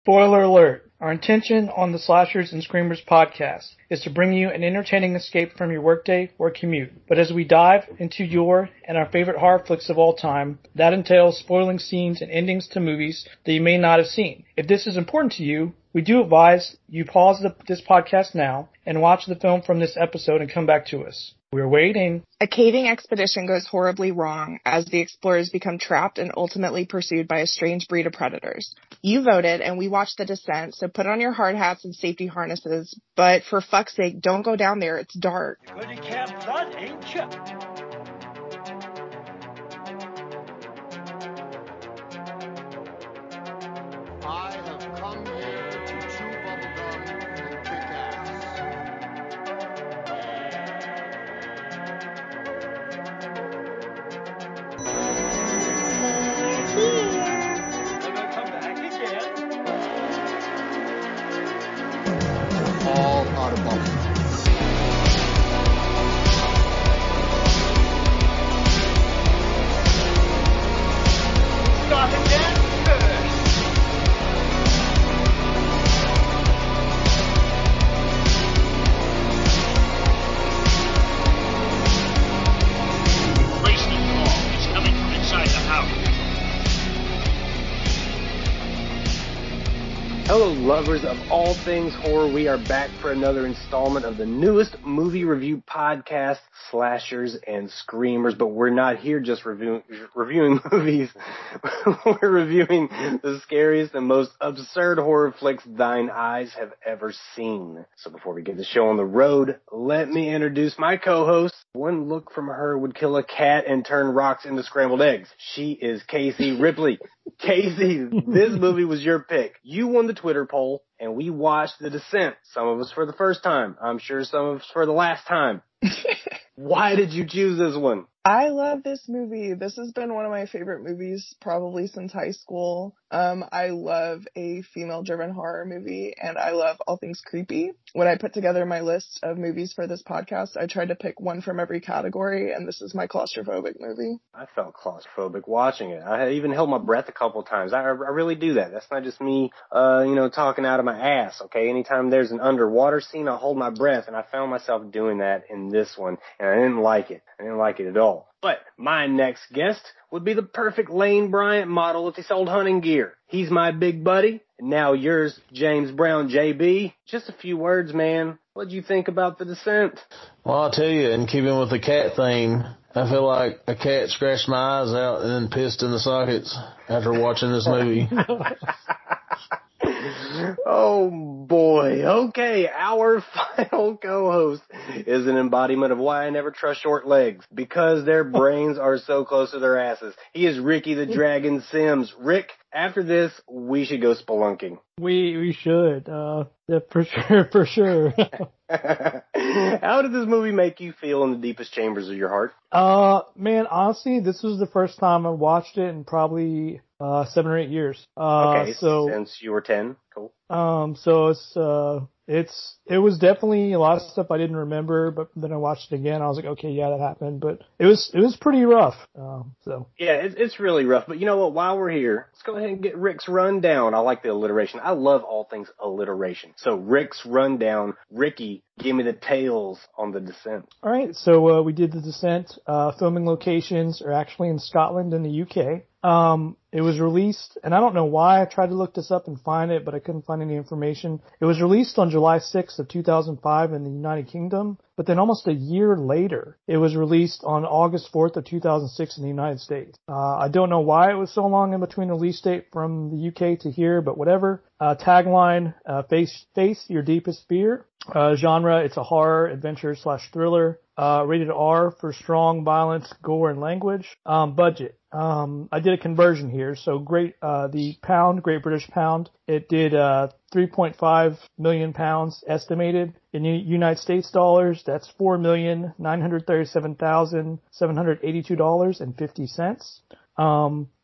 Spoiler alert. Our intention on the Slashers and Screamers podcast is to bring you an entertaining escape from your workday or commute. But as we dive into your and our favorite horror flicks of all time, that entails spoiling scenes and endings to movies that you may not have seen. If this is important to you, we do advise you pause this podcast now and watch the film from this episode and come back to us. We're waiting. A caving expedition goes horribly wrong as the explorers become trapped and ultimately pursued by a strange breed of predators. You voted and we watched The Descent, so put on your hard hats and safety harnesses. But for fuck's sake, don't go down there. It's dark. You're good at Camp Blood, ain't you? I have come here to chew bubblegum and kick ass. They're gonna come back again. All out of bubble. Start again? Good. Replacement call is coming from inside the house. Hello, lovers of all things horror. We are back for another installment of the newest movie review podcast, Slashers and Screamers. But we're not here just reviewing movies. We're reviewing the scariest and most absurd horror flicks thine eyes have ever seen. So before we get the show on the road, let me introduce my co-host. One look from her would kill a cat and turn rocks into scrambled eggs. She is Casey Ripley. Casey, this movie was your pick. You won the Twitter poll, and we watched The Descent. Some of us for the first time. I'm sure some of us for the last time. Why did you choose this one? I love this movie. This has been one of my favorite movies probably since high school. I love a female-driven horror movie, and I love all things creepy. When I put together my list of movies for this podcast, I tried to pick one from every category, and this is my claustrophobic movie. I felt claustrophobic watching it. I even held my breath a couple of times. I really do that. That's not just me, talking out of my ass, okay? Anytime there's an underwater scene, I hold my breath, and I found myself doing that in this one, and I didn't like it. I didn't like it at all. But my next guest would be the perfect Lane Bryant model if he sold hunting gear. He's my big buddy. And now yours, James Brown, JB. Just a few words, man. What'd you think about The Descent? Well, I'll tell you, in keeping with the cat theme, I feel like a cat scratched my eyes out and then pissed in the sockets after watching this movie. Oh boy. Okay, our final co-host is an embodiment of why I never trust short legs. Because their brains are so close to their asses. He is Ricky the Dragon Sims. Rick, after this, we should go spelunking. We should. Yeah, for sure. How did this movie make you feel in the deepest chambers of your heart? Man, honestly, this was the first time I watched it in probably 7 or 8 years. Okay, so since you were 10, cool. So it was definitely a lot of stuff I didn't remember, but then I watched it again. I was like, okay, yeah, that happened, but it was pretty rough. Yeah, it's really rough. But you know what? While we're here, let's go ahead and get Rick's rundown. I like the alliteration. I love all things alliteration. So Rick's rundown. Ricky, give me the tales on The Descent. All right, so we did The Descent. Filming locations are actually in Scotland and the UK. It was released, and I don't know why I tried to look this up and find it, but I couldn't find any information. It was released on July 6th of 2005 in the United Kingdom, but then almost a year later, it was released on August 4th of 2006 in the United States. I don't know why it was so long in between release date from the UK to here, but whatever. Tagline, face your deepest fear. Genre, it's a horror, adventure / thriller. Rated R for strong violence, gore, and language. Budget. I did a conversion here. So the pound, Great British Pound, it did 3.5 million pounds estimated. In United States dollars, that's $4,937,782.50.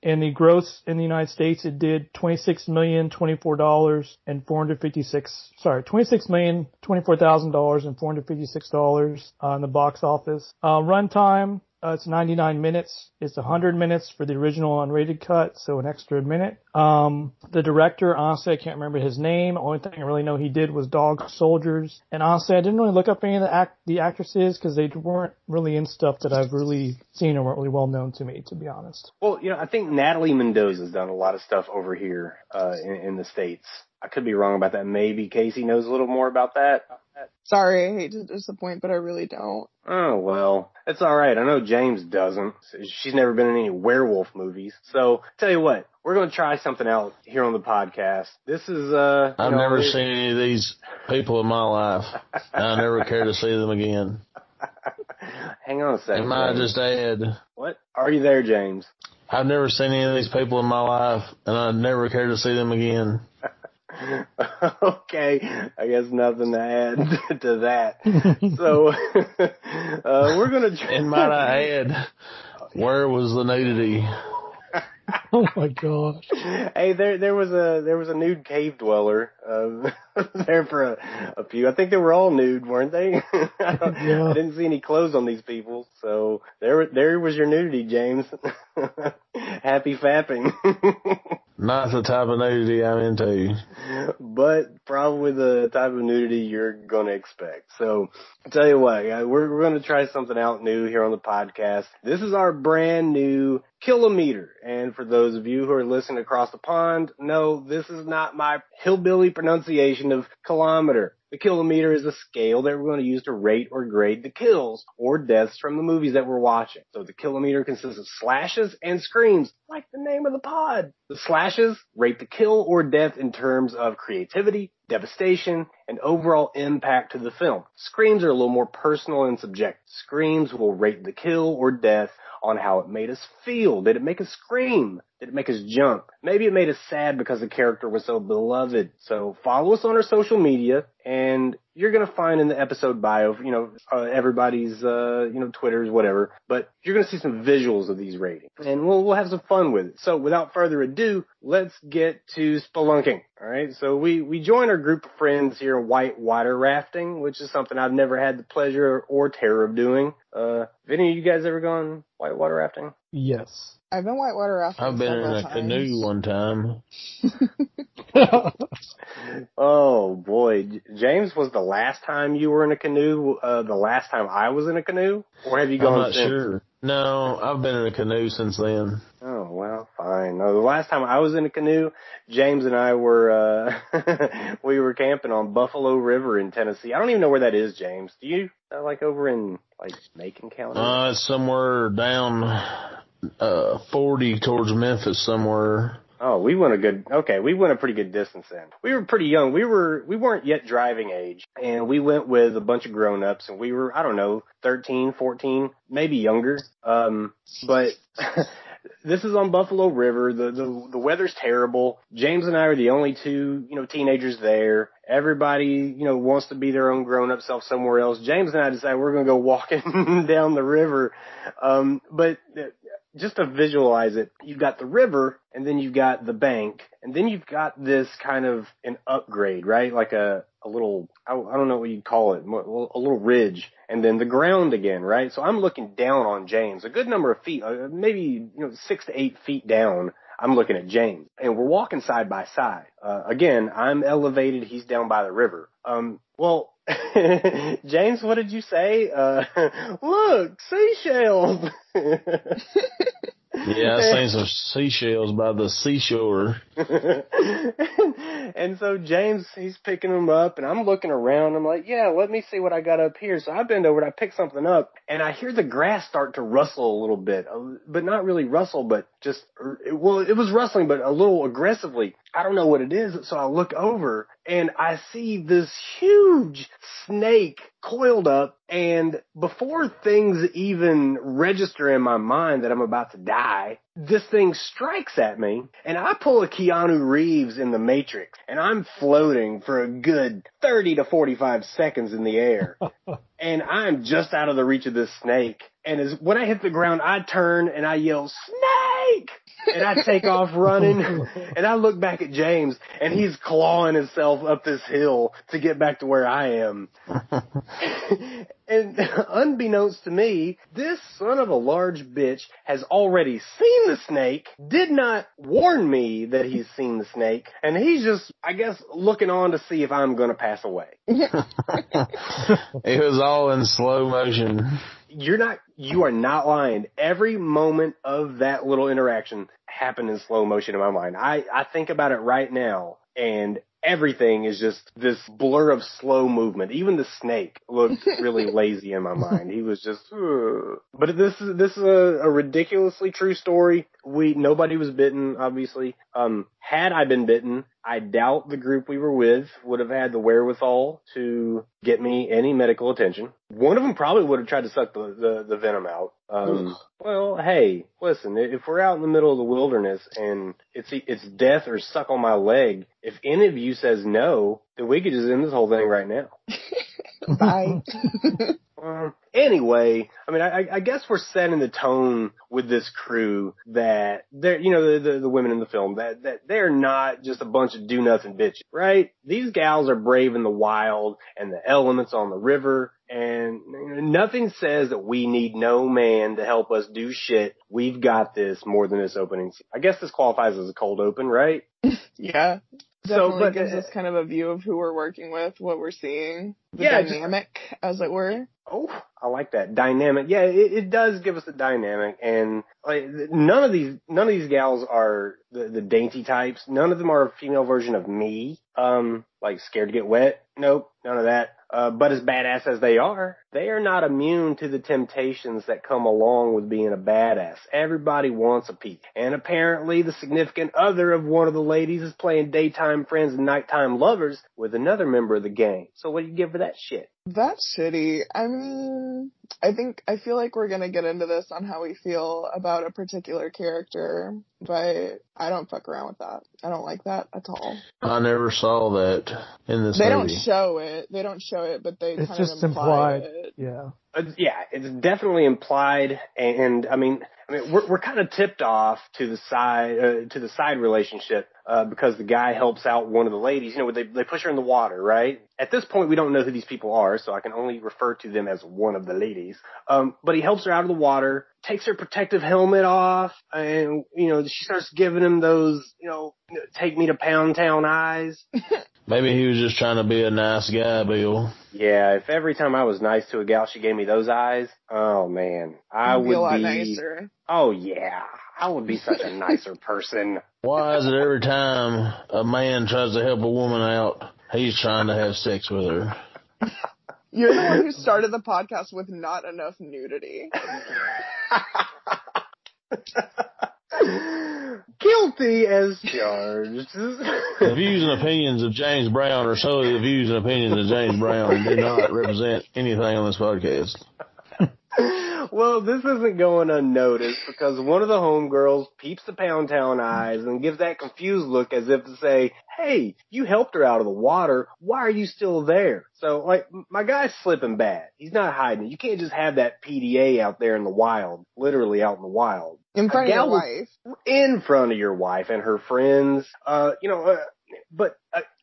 And the gross in the United States, it did $26,024,456 in the box office. Runtime, It's 99 minutes. It's 100 minutes for the original unrated cut, so an extra minute. The director, honestly, I can't remember his name. Only thing I really know he did was Dog Soldiers. And honestly, I didn't really look up any of the actresses because they weren't really in stuff that I've really seen or weren't really well known to me, to be honest. Well, I think Natalie Mendoza's done a lot of stuff over here in the States. I could be wrong about that. Maybe Casey knows a little more about that. Sorry, I hate to disappoint, but I really don't. Oh, well, it's all right. I know James doesn't. She's never been in any werewolf movies. So, tell you what, we're going to try something out here on the podcast. This is, I've never seen any of these people in my life. I never care to see them again. Hang on a second. Am I just add? What? Are you there, James? I've never seen any of these people in my life, and I never care to see them again. Okay, I guess nothing to add to that. So, we're gonna try. And might I add, where was the nudity? Oh my gosh. Hey, there was a nude cave dweller there for a few. I think they were all nude, weren't they? I didn't see any clothes on these people, so there was your nudity, James. Happy fapping. Not the type of nudity I'm into. But probably the type of nudity you're going to expect. So, I'll tell you what, we're going to try something out new here on the podcast. This is our brand new kilometer. And for those of you who are listening across the pond, no, this is not my hillbilly pronunciation of kilometer. The kilometer is a scale that we're going to use to rate or grade the kills or deaths from the movies that we're watching. So the kilometer consists of slashes and screams, like the name of the pod. The slashes rate the kill or death in terms of creativity, devastation, and overall impact to the film. Screams are a little more personal and subjective. Screams will rate the kill or death on how it made us feel. Did it make us scream? Did it make us jump? Maybe it made us sad because the character was so beloved. So follow us on our social media, and you're going to find in the episode bio, everybody's, Twitters, whatever. But you're going to see some visuals of these ratings, and we'll have some fun with it. So without further ado, let's get to spelunking. All right. So we join our group of friends here in white water rafting, which is something I've never had the pleasure or terror of doing. Have any of you guys ever gone whitewater rafting? Yes. I've been whitewater rafting I've been in a times. canoe one time. Oh boy, James, was the last time you were in a canoe the last time I was in a canoe, or have you gone I'm not since? sure. No, I've been in a canoe since then. Oh well, fine. No, the last time I was in a canoe, James and I were we were camping on Buffalo River in Tennessee. I don't even know where that is, James. Do you over in Macon County? It's somewhere down 40 towards Memphis somewhere. Oh, we went a pretty good distance then. We were pretty young. We weren't yet driving age, and we went with a bunch of grown-ups, and we were, I don't know, 13, 14, maybe younger. But this is on Buffalo River. The weather's terrible. James and I are the only two, teenagers there. Everybody, wants to be their own grown-up self somewhere else. James and I decided we're going to go walking down the river. But just to visualize it, you've got the river, and then you've got the bank, and then you've got this kind of an upgrade, right? Like a little, I don't know what you'd call it, a little ridge, and then the ground again, right? So I'm looking down on James, a good number of feet, maybe 6 to 8 feet down. I'm looking at James, and we're walking side by side. Again, I'm elevated, he's down by the river. James, what did you say? Look, seashells. Yeah, I seen some seashells by the seashore. And so James, he's picking them up, and I'm looking around. I'm like, yeah, let me see what I got up here. So I bend over and I pick something up, and I hear the grass start to rustle a little bit, but not really rustle, but just, it was rustling, but a little aggressively. I don't know what it is. So I look over, and I see this huge snake coiled up, and before things even register in my mind that I'm about to die, this thing strikes at me, and I pull a Keanu Reeves in The Matrix, and I'm floating for a good 30 to 45 seconds in the air, and I'm just out of the reach of this snake, and when I hit the ground, I turn and I yell, "Snake!" snake! And I take off running, and I look back at James, and he's clawing himself up this hill to get back to where I am. And unbeknownst to me, this son of a large bitch has already seen the snake, did not warn me that he's seen the snake, and he's just, I guess, looking on to see if I'm going to pass away. It was all in slow motion. You are not lying. Every moment of that little interaction happened in slow motion in my mind. I think about it right now, and everything is just this blur of slow movement. Even the snake looked really lazy in my mind. He was just, ugh. But this is a ridiculously true story. Nobody was bitten, obviously. Had I been bitten, I doubt the group we were with would have had the wherewithal to get me any medical attention. One of them probably would have tried to suck the venom out. Well, hey, listen, if we're out in the middle of the wilderness and it's death or suck on my leg, if any of you says no, then we could just end this whole thing right now. Bye. Anyway, I mean, I guess we're setting the tone with this crew that they're, the women in the film, that they're not just a bunch of do-nothing bitches, right? These gals are brave in the wild and the elements on the river, and nothing says that we need no man to help us do shit. We've got this more than this opening. I guess this qualifies as a cold open, right? Yeah. Definitely gives us kind of a view of who we're working with, what we're seeing, the dynamic, as it were. Oh, I like that dynamic. Yeah, it does give us a dynamic, and like none of these gals are the dainty types. None of them are a female version of me. Like scared to get wet. Nope, none of that. But as badass as they are not immune to the temptations that come along with being a badass. Everybody wants a piece. And apparently the significant other of one of the ladies is playing daytime friends and nighttime lovers with another member of the gang. So what do you give for that shit? That's shitty. I mean, I feel like we're gonna get into this on how we feel about a particular character, but I don't fuck around with that. I don't like that at all. I never saw that in this movie. They don't show it, but they kind of imply it. Yeah. Yeah, it's definitely implied, and I mean, we're kind of tipped off to the side relationship because the guy helps out one of the ladies. They push her in the water, right? At this point, we don't know who these people are, so I can only refer to them as one of the ladies. But he helps her out of the water, takes her protective helmet off, and she starts giving him those, take me to Pound Town eyes. Maybe he was just trying to be a nice guy, Bill. Yeah, if every time I was nice to a gal, she gave me those eyes, oh man, I would be a lot nicer. Oh yeah, I would be such a nicer person. Why is it every time a man tries to help a woman out, he's trying to have sex with her? You're the one who started the podcast with not enough nudity. Guilty as charged. The views and opinions of James Brown are solely the views and opinions of James Brown and do not represent anything on this podcast. Well, this isn't going unnoticed because one of the homegirls peeps the Pound Town eyes and gives that confused look as if to say, hey, you helped her out of the water. Why are you still there? So, like, my guy's slipping bad. He's not hiding it. You can't just have that PDA out there in the wild, literally out in the wild. In front of your wife. In front of your wife and her friends. But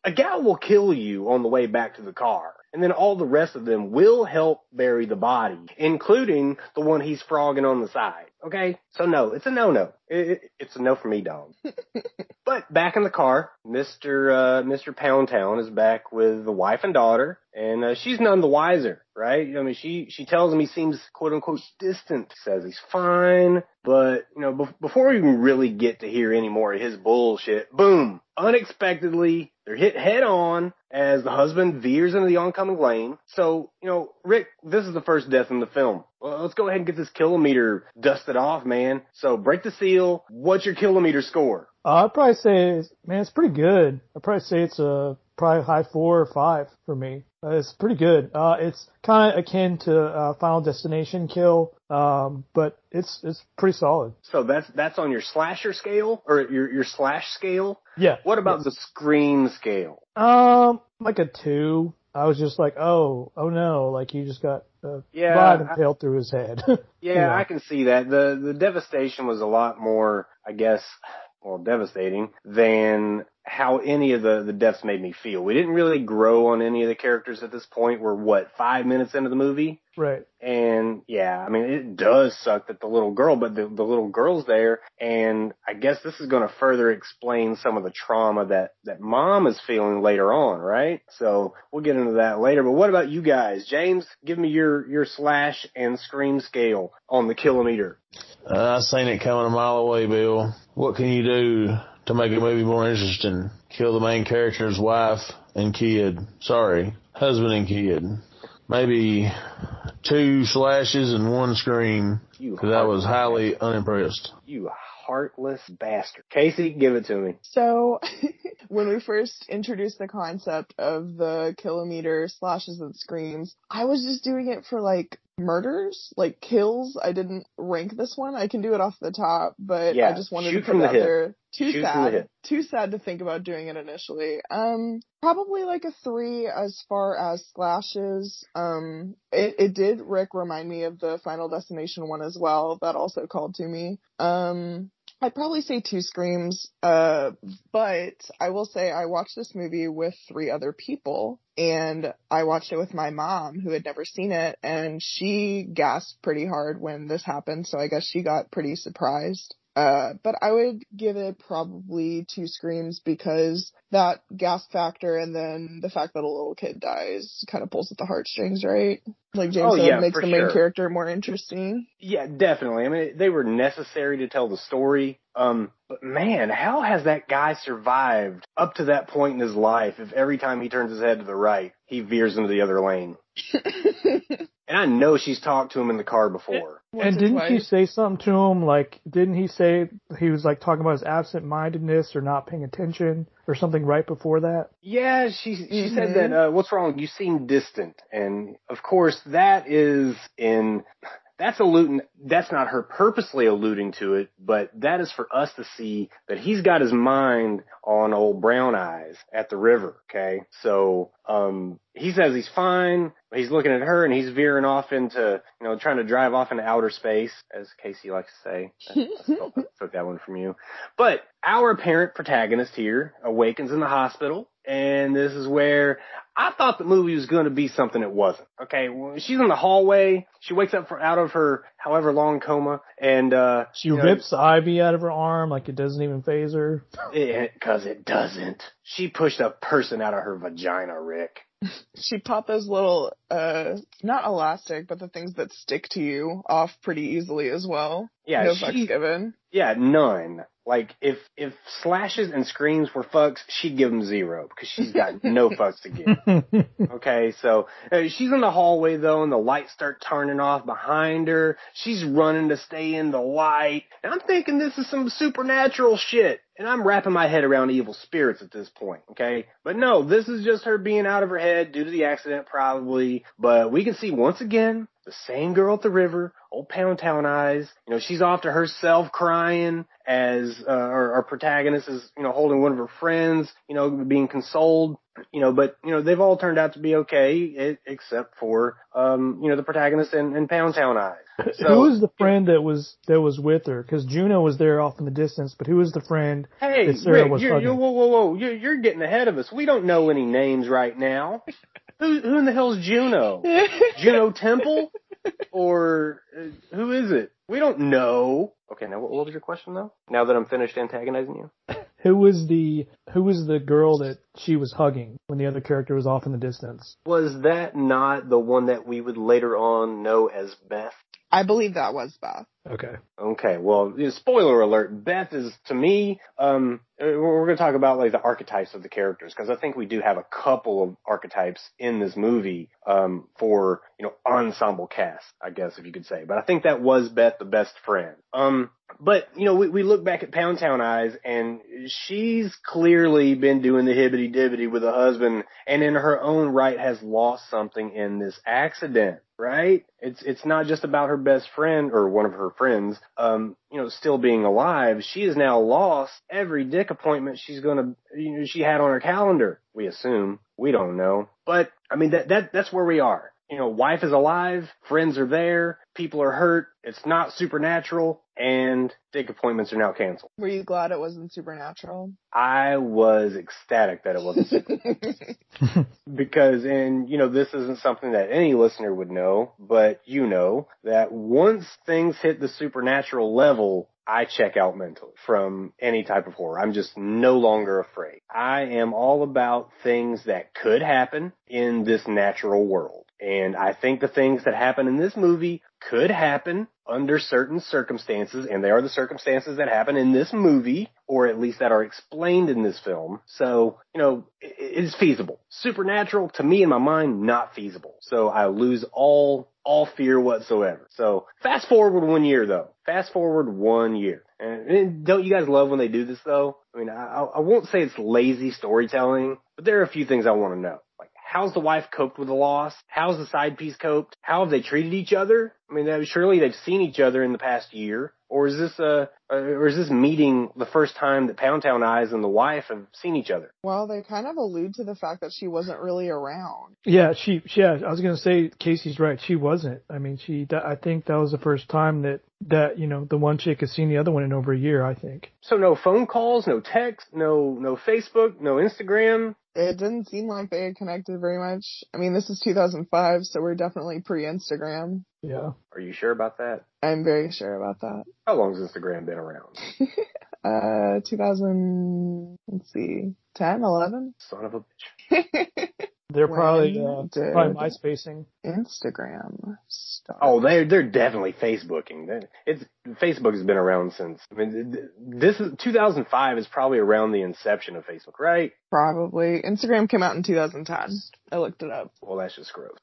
a gal will kill you on the way back to the car. And then all the rest of them will help bury the body, including the one he's frogging on the side. Okay? So no, it's a no-no. It's a no for me, dog. But back in the car, Mr. Pound Town is back with the wife and daughter, and she's none the wiser, right? I mean, she tells him he seems quote-unquote distant, says he's fine, but, before we even really get to hear any more of his bullshit, boom, unexpectedly, they're hit head on as the husband veers into the oncoming lane. So, Rick, this is the first death in the film. Well, let's go ahead and get this kilometer dusted off, man. So break the seal. What's your kilometer score? I'd probably say, it's pretty good. I'd probably say it's probably high 4 or 5 for me. It's pretty good. It's kind of akin to Final Destination kill, but it's pretty solid. So that's on your slasher scale or your slash scale? Yeah. What about the scream scale? Like a 2. I was just like, oh no, like he just got rod impaled through his head. Yeah, I can see that. The devastation was a lot more I guess, well, devastating than how any of the deaths made me feel. We didn't really grow on any of the characters at this point. We're 5 minutes into the movie? Right. And yeah, I mean, it does suck that the little girl, but the little girl's there. And I guess this is going to further explain some of the trauma that mom is feeling later on, right? So we'll get into that later. But what about you guys? James, give me your slash and scream scale on the kilometer. I seen it coming a mile away, Bill. What can you do to make a movie more interesting? Kill the main character's wife and kid. Sorry, husband and kid. Maybe 2 slashes and 1 scream, because I was highly unimpressed. You heartless bastard. Casey, give it to me. So, when we first introduced the concept of the kilometer slashes and screams, I was just doing it for, like, murders, like kills. I didn't rank this one. I can do it off the top, but I just wanted to put it out there. Too sad to think about doing it initially. Probably like a 3 as far as slashes. It did, Rick, remind me of the Final Destination one as well. That also called to me. I'd probably say 2 screams, but I will say I watched this movie with 3 other people, and I watched it with my mom, who had never seen it, and she gasped pretty hard when this happened, so I guess she got pretty surprised. But I would give it probably 2 screams, because that gasp factor and then the fact that a little kid dies kind of pulls at the heartstrings, right? Like James said, makes the main character more interesting. Yeah, definitely. I mean, they were necessary to tell the story. But man, how has that guy survived up to that point in his life if every time he turns his head to the right, he veers into the other lane? And I know she's talked to him in the car before. And didn't she say something to him? Like, didn't he say he was like talking about his absent-mindedness or not paying attention or something right before that? Yeah, she said that, what's wrong? You seem distant. And of course that's not her purposely alluding to it, but that is for us to see that he's got his mind on old Brown Eyes at the river. Okay. So, he says he's fine. He's looking at her and he's veering off into, trying to drive off into outer space, as Casey likes to say. I took that one from you. But our apparent protagonist here awakens in the hospital. And this is where I thought the movie was going to be something it wasn't. Okay, well, she's in the hallway. She wakes up out of her however long coma, and she rips the IV out of her arm like it doesn't even faze her. Because it doesn't. She pushed a person out of her vagina, Rick. She popped those little, not elastic, but the things that stick to you off pretty easily as well. Yeah, no fucks given. Yeah, none. Like, if slashes and screams were fucks, she'd give them 0, because she's got no fucks to give. Okay, so she's in the hallway, though, and the lights start turning off behind her. She's running to stay in the light. And I'm thinking this is some supernatural shit. And I'm wrapping my head around evil spirits at this point, okay? But no, this is just her being out of her head due to the accident, probably. But we can see, once again, the same girl at the river, old Pound Town Eyes. She's off to herself crying as our protagonist is, holding one of her friends, being consoled. But they've all turned out to be okay, except for, the protagonist and Pound Town Eyes. So, who was the friend that was with her? Because Juno was there off in the distance, but who was the friend that Sarah was hugging? Whoa, you're getting ahead of us. We don't know any names right now. Who in the hell's Juno? Juno Temple? Or who is it? We don't know. Okay, now what was your question, though? Now that I'm finished antagonizing you? Who was the girl that she was hugging when the other character was off in the distance? Was that not the one that we would later on know as Beth? I believe that was Beth. Okay. Well, spoiler alert. Beth is, to me, we're going to talk about like the archetypes of the characters, because I think we do have a couple of archetypes in this movie for ensemble cast, I guess if you could say. But I think that was Beth, the best friend. But we look back at Pound Town Eyes, and she's clearly been doing the hibbity dibbity with a husband, and in her own right has lost something in this accident. Right? It's not just about her best friend or one of her friends, still being alive. She has now lost every dick appointment she had on her calendar. We assume. We don't know. But I mean, that's where we are. wife is alive, friends are there, people are hurt, it's not supernatural, and dick appointments are now canceled. Were you glad it wasn't supernatural? I was ecstatic that it wasn't supernatural. Because, this isn't something that any listener would know, but that once things hit the supernatural level, I check out mentally from any type of horror. I'm just no longer afraid. I am all about things that could happen in this natural world. And I think the things that happen in this movie could happen under certain circumstances, and they are the circumstances that happen in this movie, or at least that are explained in this film. So, it's feasible. Supernatural, to me, in my mind, not feasible. So I lose all fear whatsoever. So fast forward 1 year, though. Fast forward 1 year. And don't you guys love when they do this, though? I mean, I won't say it's lazy storytelling, but there are a few things I want to know. Like, how's the wife coped with the loss? How's the side piece coped? How have they treated each other? I mean, surely they've seen each other in the past year. Or is this meeting the first time that Pound Town Eyes and the wife have seen each other? Well, they kind of allude to the fact that she wasn't really around. Yeah, I was going to say, Casey's right. She wasn't. I mean, I think that was the first time that, the one chick has seen the other one in over a year, I think. So no phone calls, no text, no Facebook, no Instagram. It didn't seem like they had connected very much. I mean, this is 2005, so we're definitely pre-Instagram. Yeah. Are you sure about that? I'm very sure about that. How long has Instagram been around? 2000, let's see, 10, 11? Son of a bitch. They're probably MySpacing. Instagram start? Oh, they're definitely Facebooking. Facebook has been around since. I mean, this is 2005 is probably around the inception of Facebook, right? Probably. Instagram came out in 2010. I looked it up. Well, that's just gross.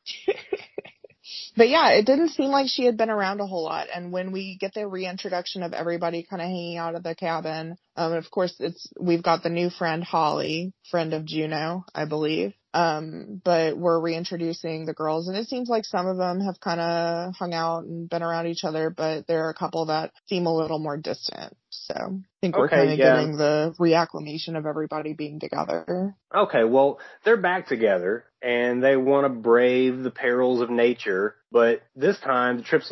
But yeah, it didn't seem like she had been around a whole lot. And when we get the reintroduction of everybody kind of hanging out at the cabin, of course we've got the new friend Holly, friend of Juno, I believe. But we're reintroducing the girls, and it seems like some of them have kind of hung out and been around each other, but there are a couple that seem a little more distant. So I think we're kind of getting the reacclimation of everybody being together. Okay, well, they're back together, and they want to brave the perils of nature, but this time the trip's it's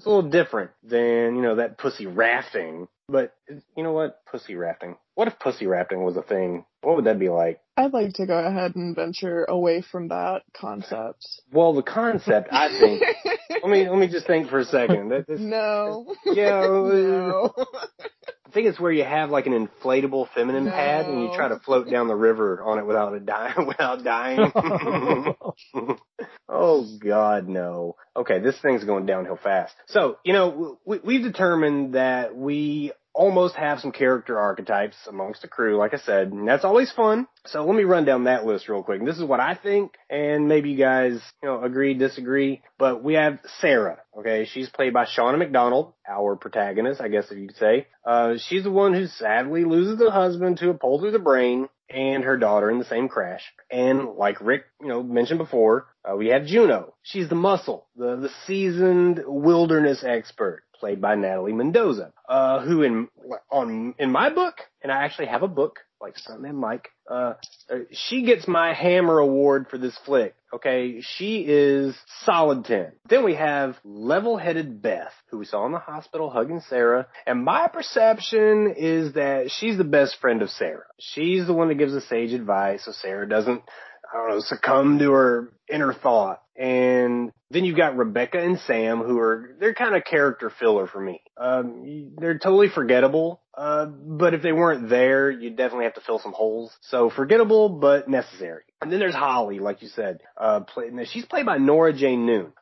a little different than, that pussy rafting. But you know what? Pussy rafting. What if pussy rafting was a thing? What would that be like? I'd like to go ahead and venture away from that concept. Well, the concept, I think. let me just think for a second. No. Yeah. No. I think it's where you have like an inflatable feminine pad and you try to float down the river on it without dying. Oh God, no. Okay, this thing's going downhill fast. So, we've determined that we almost have some character archetypes amongst the crew, like I said, and that's always fun. So let me run down that list real quick. And this is what I think, and maybe you guys, agree, disagree, but we have Sarah, okay? She's played by Shauna McDonald, our protagonist, I guess if you could say. She's the one who sadly loses her husband to a pole through the brain and her daughter in the same crash. And like Rick, mentioned before, we have Juno. She's the muscle, the seasoned wilderness expert, played by Natalie Mendoza, who in my book, and I actually have a book, like Son and Mike, she gets my Hammer Award for this flick. Okay, she is solid 10. Then we have level-headed Beth, who we saw in the hospital hugging Sarah, and my perception is that she's the best friend of Sarah. She's the one that gives the sage advice so Sarah doesn't, succumb to her inner thought. And then you've got Rebecca and Sam, they're kind of character filler for me. They're totally forgettable, but if they weren't there, you'd definitely have to fill some holes. So forgettable, but necessary. And then there's Holly, like you said. She's played by Nora Jane Noon.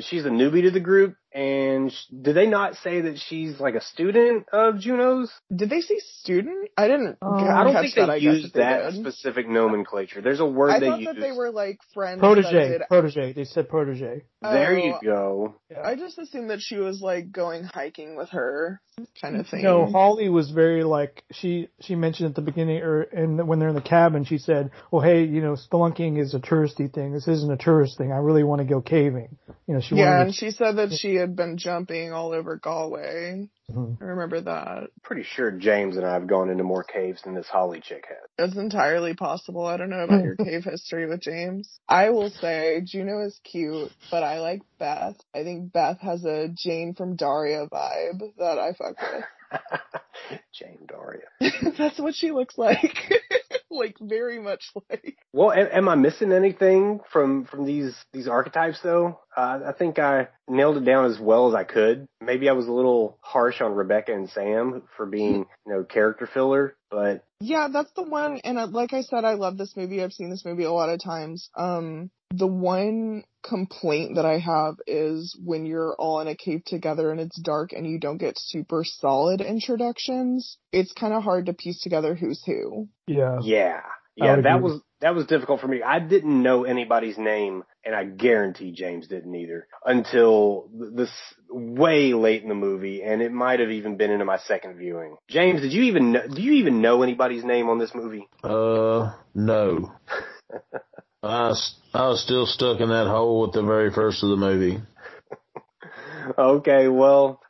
She's a newbie to the group, and did they not say that she's like a student of Juno's? Did they say student? I didn't. I don't think they used that specific nomenclature. There's a word they used. I thought that they were like friends. Protege. They said protege. There you go. I just assumed that she was like going hiking with her, kind of thing. No, Holly was very like she mentioned at the beginning, when they're in the cabin, she said, "Well, hey, spelunking is a touristy thing. This isn't a tourist thing. I really want to go caving." And she said that she had been jumping all over Galway. I remember that. Pretty sure James and I have gone into more caves than this Holly chick has. That's entirely possible. I don't know about your cave history with James. I will say Juno is cute, but I like Beth. I think Beth has a Jane from Daria vibe that I fuck with. Jane Daria. That's what she looks like. Like, very much like. Well, am I missing anything from these archetypes, though? I think I nailed it down as well as I could. Maybe I was a little harsh on Rebecca and Sam for being, character filler, but... Yeah, that's the one, and like I said, I love this movie. I've seen this movie a lot of times. The one complaint that I have is when you're all in a cave together and it's dark and you don't get super solid introductions, it's kind of hard to piece together who's who. Yeah. Yeah, that was difficult for me. I didn't know anybody's name, and I guarantee James didn't either until this way late in the movie, and it might have even been into my second viewing. James, do you even know anybody's name on this movie? No. I was still stuck in that hole with the very first of the movie. Okay, well,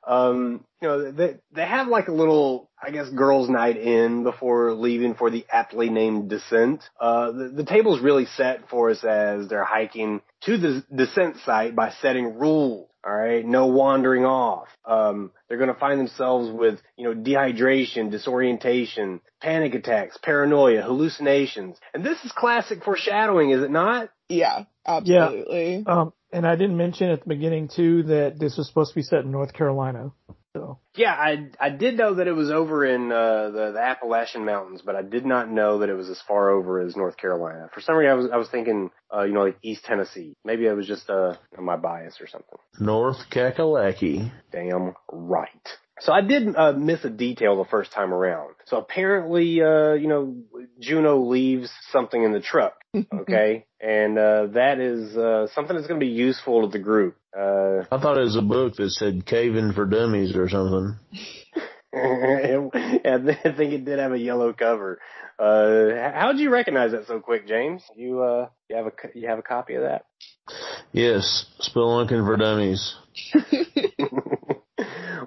they have like a little, I guess, girls' night in before leaving for the aptly named descent. The table's really set for us as they're hiking to the descent site by setting rules. All right, no wandering off. They're going to find themselves with, dehydration, disorientation, panic attacks, paranoia, hallucinations. And this is classic foreshadowing, is it not? Yeah, absolutely. Yeah. And I didn't mention at the beginning, too, that this was supposed to be set in North Carolina. So. Yeah, I did know that it was over in the Appalachian Mountains, but I did not know that it was as far over as North Carolina. For some reason, I was thinking, like East Tennessee. Maybe it was just my bias or something. North Kakalaki. Damn right. So I did miss a detail the first time around. So apparently, Juno leaves something in the truck, okay? And that is something that's going to be useful to the group. I thought it was a book that said Caving for Dummies or something. I think it did have a yellow cover. How'd you recognize that so quick, James? You have a copy of that? Yes, Spelunking for Dummies.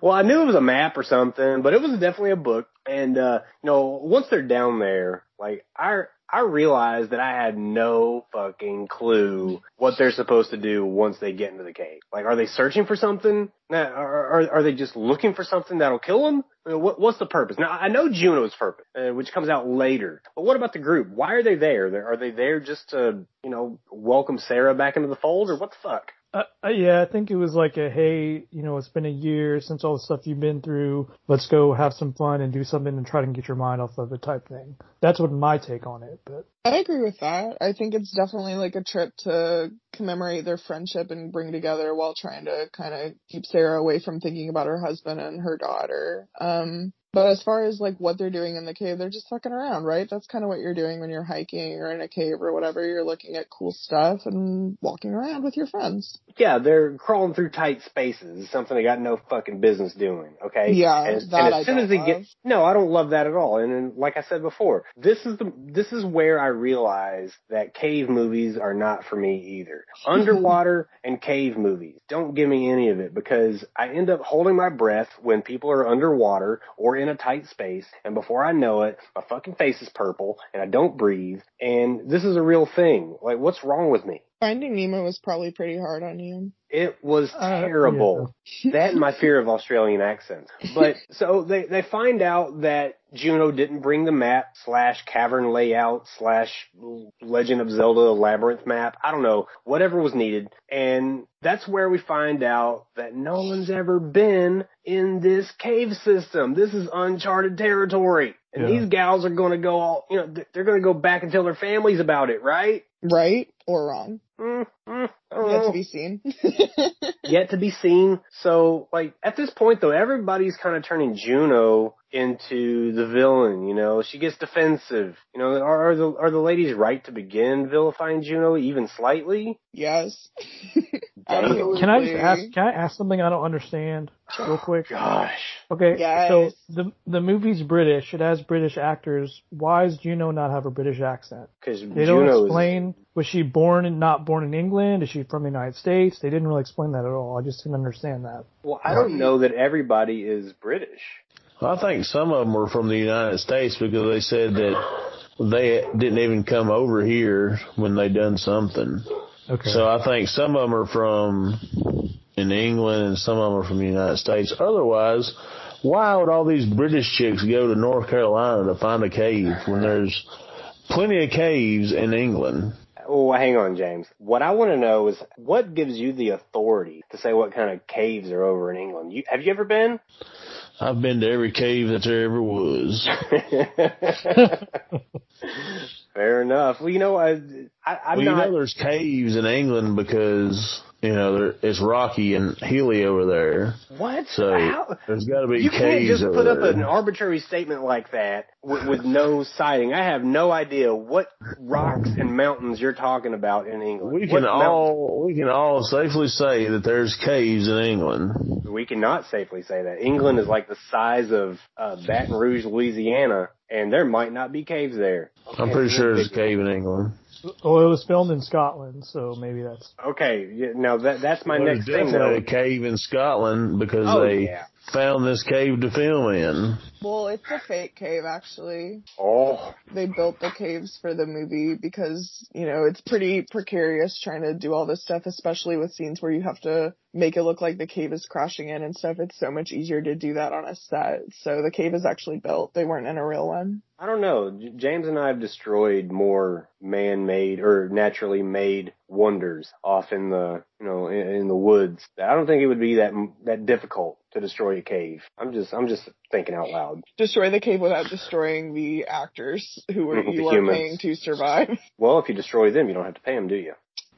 Well, I knew it was a map or something, but it was definitely a book. And, once they're down there, like, I realized that I had no fucking clue what they're supposed to do once they get into the cave. Like, are they searching for something? Are they just looking for something that'll kill them? I mean, what's the purpose? Now, I know Juno's purpose, which comes out later. But what about the group? Why are they there? Are they there just to, welcome Sarah back into the fold, or what the fuck? Yeah, I think it was like hey, it's been a year since all the stuff you've been through. Let's go have some fun and do something and try to get your mind off of it type thing. That's what my take on it. But I agree with that. I think it's definitely like a trip to commemorate their friendship and bring together while trying to kind of keep Sarah away from thinking about her husband and her daughter. But as far as like what they're doing in the cave, they're just fucking around, right? That's kind of what you're doing when you're hiking or in a cave or whatever. You're looking at cool stuff and walking around with your friends. Yeah, they're crawling through tight spaces. It's something they got no fucking business doing, okay? Yeah, and that as soon as they get, no, I don't love that at all. And then, like I said before, this is where I realize that cave movies are not for me either. Underwater and cave movies. Don't give me any of it because I end up holding my breath when people are underwater or in a tight space, and before I know it, my fucking face is purple and I don't breathe, and this is a real thing. Like, what's wrong with me? Finding Nemo was probably pretty hard on you. It was terrible. Yeah. That and my fear of Australian accents. But so they find out that Juno didn't bring the map / cavern layout / Legend of Zelda Labyrinth map. I don't know, whatever was needed. And that's where we find out that no one's ever been in this cave system. This is uncharted territory. And these gals are going to go all, they're going to go back and tell their families about it, right? Right or wrong? Yet to be seen. Yet to be seen. So, like, at this point, though, everybody's kind of turning Juno into the villain, She gets defensive. Are the ladies right to begin vilifying Juno even slightly? Yes. Absolutely. Can I ask something I don't understand real quick? Gosh. Okay, Yes. so the movie's British. It has British actors. Why does Juno not have a British accent? Because They don't explain. Was she not born in England? Is she from the United States? They didn't really explain that at all. I just didn't understand that. Well, I don't know that everybody is British. I think some of them were from the United States because they said that they didn't even come over here when they done something. Okay. So I think some of them are from in England and some of them are from the United States. Otherwise, why would all these British chicks go to North Carolina to find a cave when there's plenty of caves in England? Oh, hang on, James. What I want to know is what gives you the authority to say what kind of caves are over in England? Have you ever been? I've been to every cave that there ever was. Fair enough. Well, you know, I'm not. You know there's caves in England because, you know, it's rocky and hilly over there. What? So there's got to be you caves can't just over put up there. an arbitrary statement like that with no citing. I have no idea what rocks and mountains you're talking about in England. We can all safely say that there's caves in England. We cannot safely say that. England is like the size of Baton Rouge, Louisiana, and there might not be caves there. I'm pretty sure there's a cave in England. Well, it was filmed in Scotland, so maybe that's... Okay, yeah, now that's my There's next thing, definitely though. a cave in Scotland because they found this cave to film in. Well, it's a fake cave, actually. Oh. They built the caves for the movie because, you know, it's pretty precarious trying to do all this stuff, especially with scenes where you have to make it look like the cave is crashing in and stuff. It's so much easier to do that on a set. So the cave is actually built. They weren't in a real one. I don't know. James and I have destroyed more man-made or naturally made wonders off in the, you know, in the woods. I don't think it would be that difficult to destroy a cave. I'm just thinking out loud. Destroy the cave without destroying the actors who you are paying to survive. Well, if you destroy them, you don't have to pay them, do you?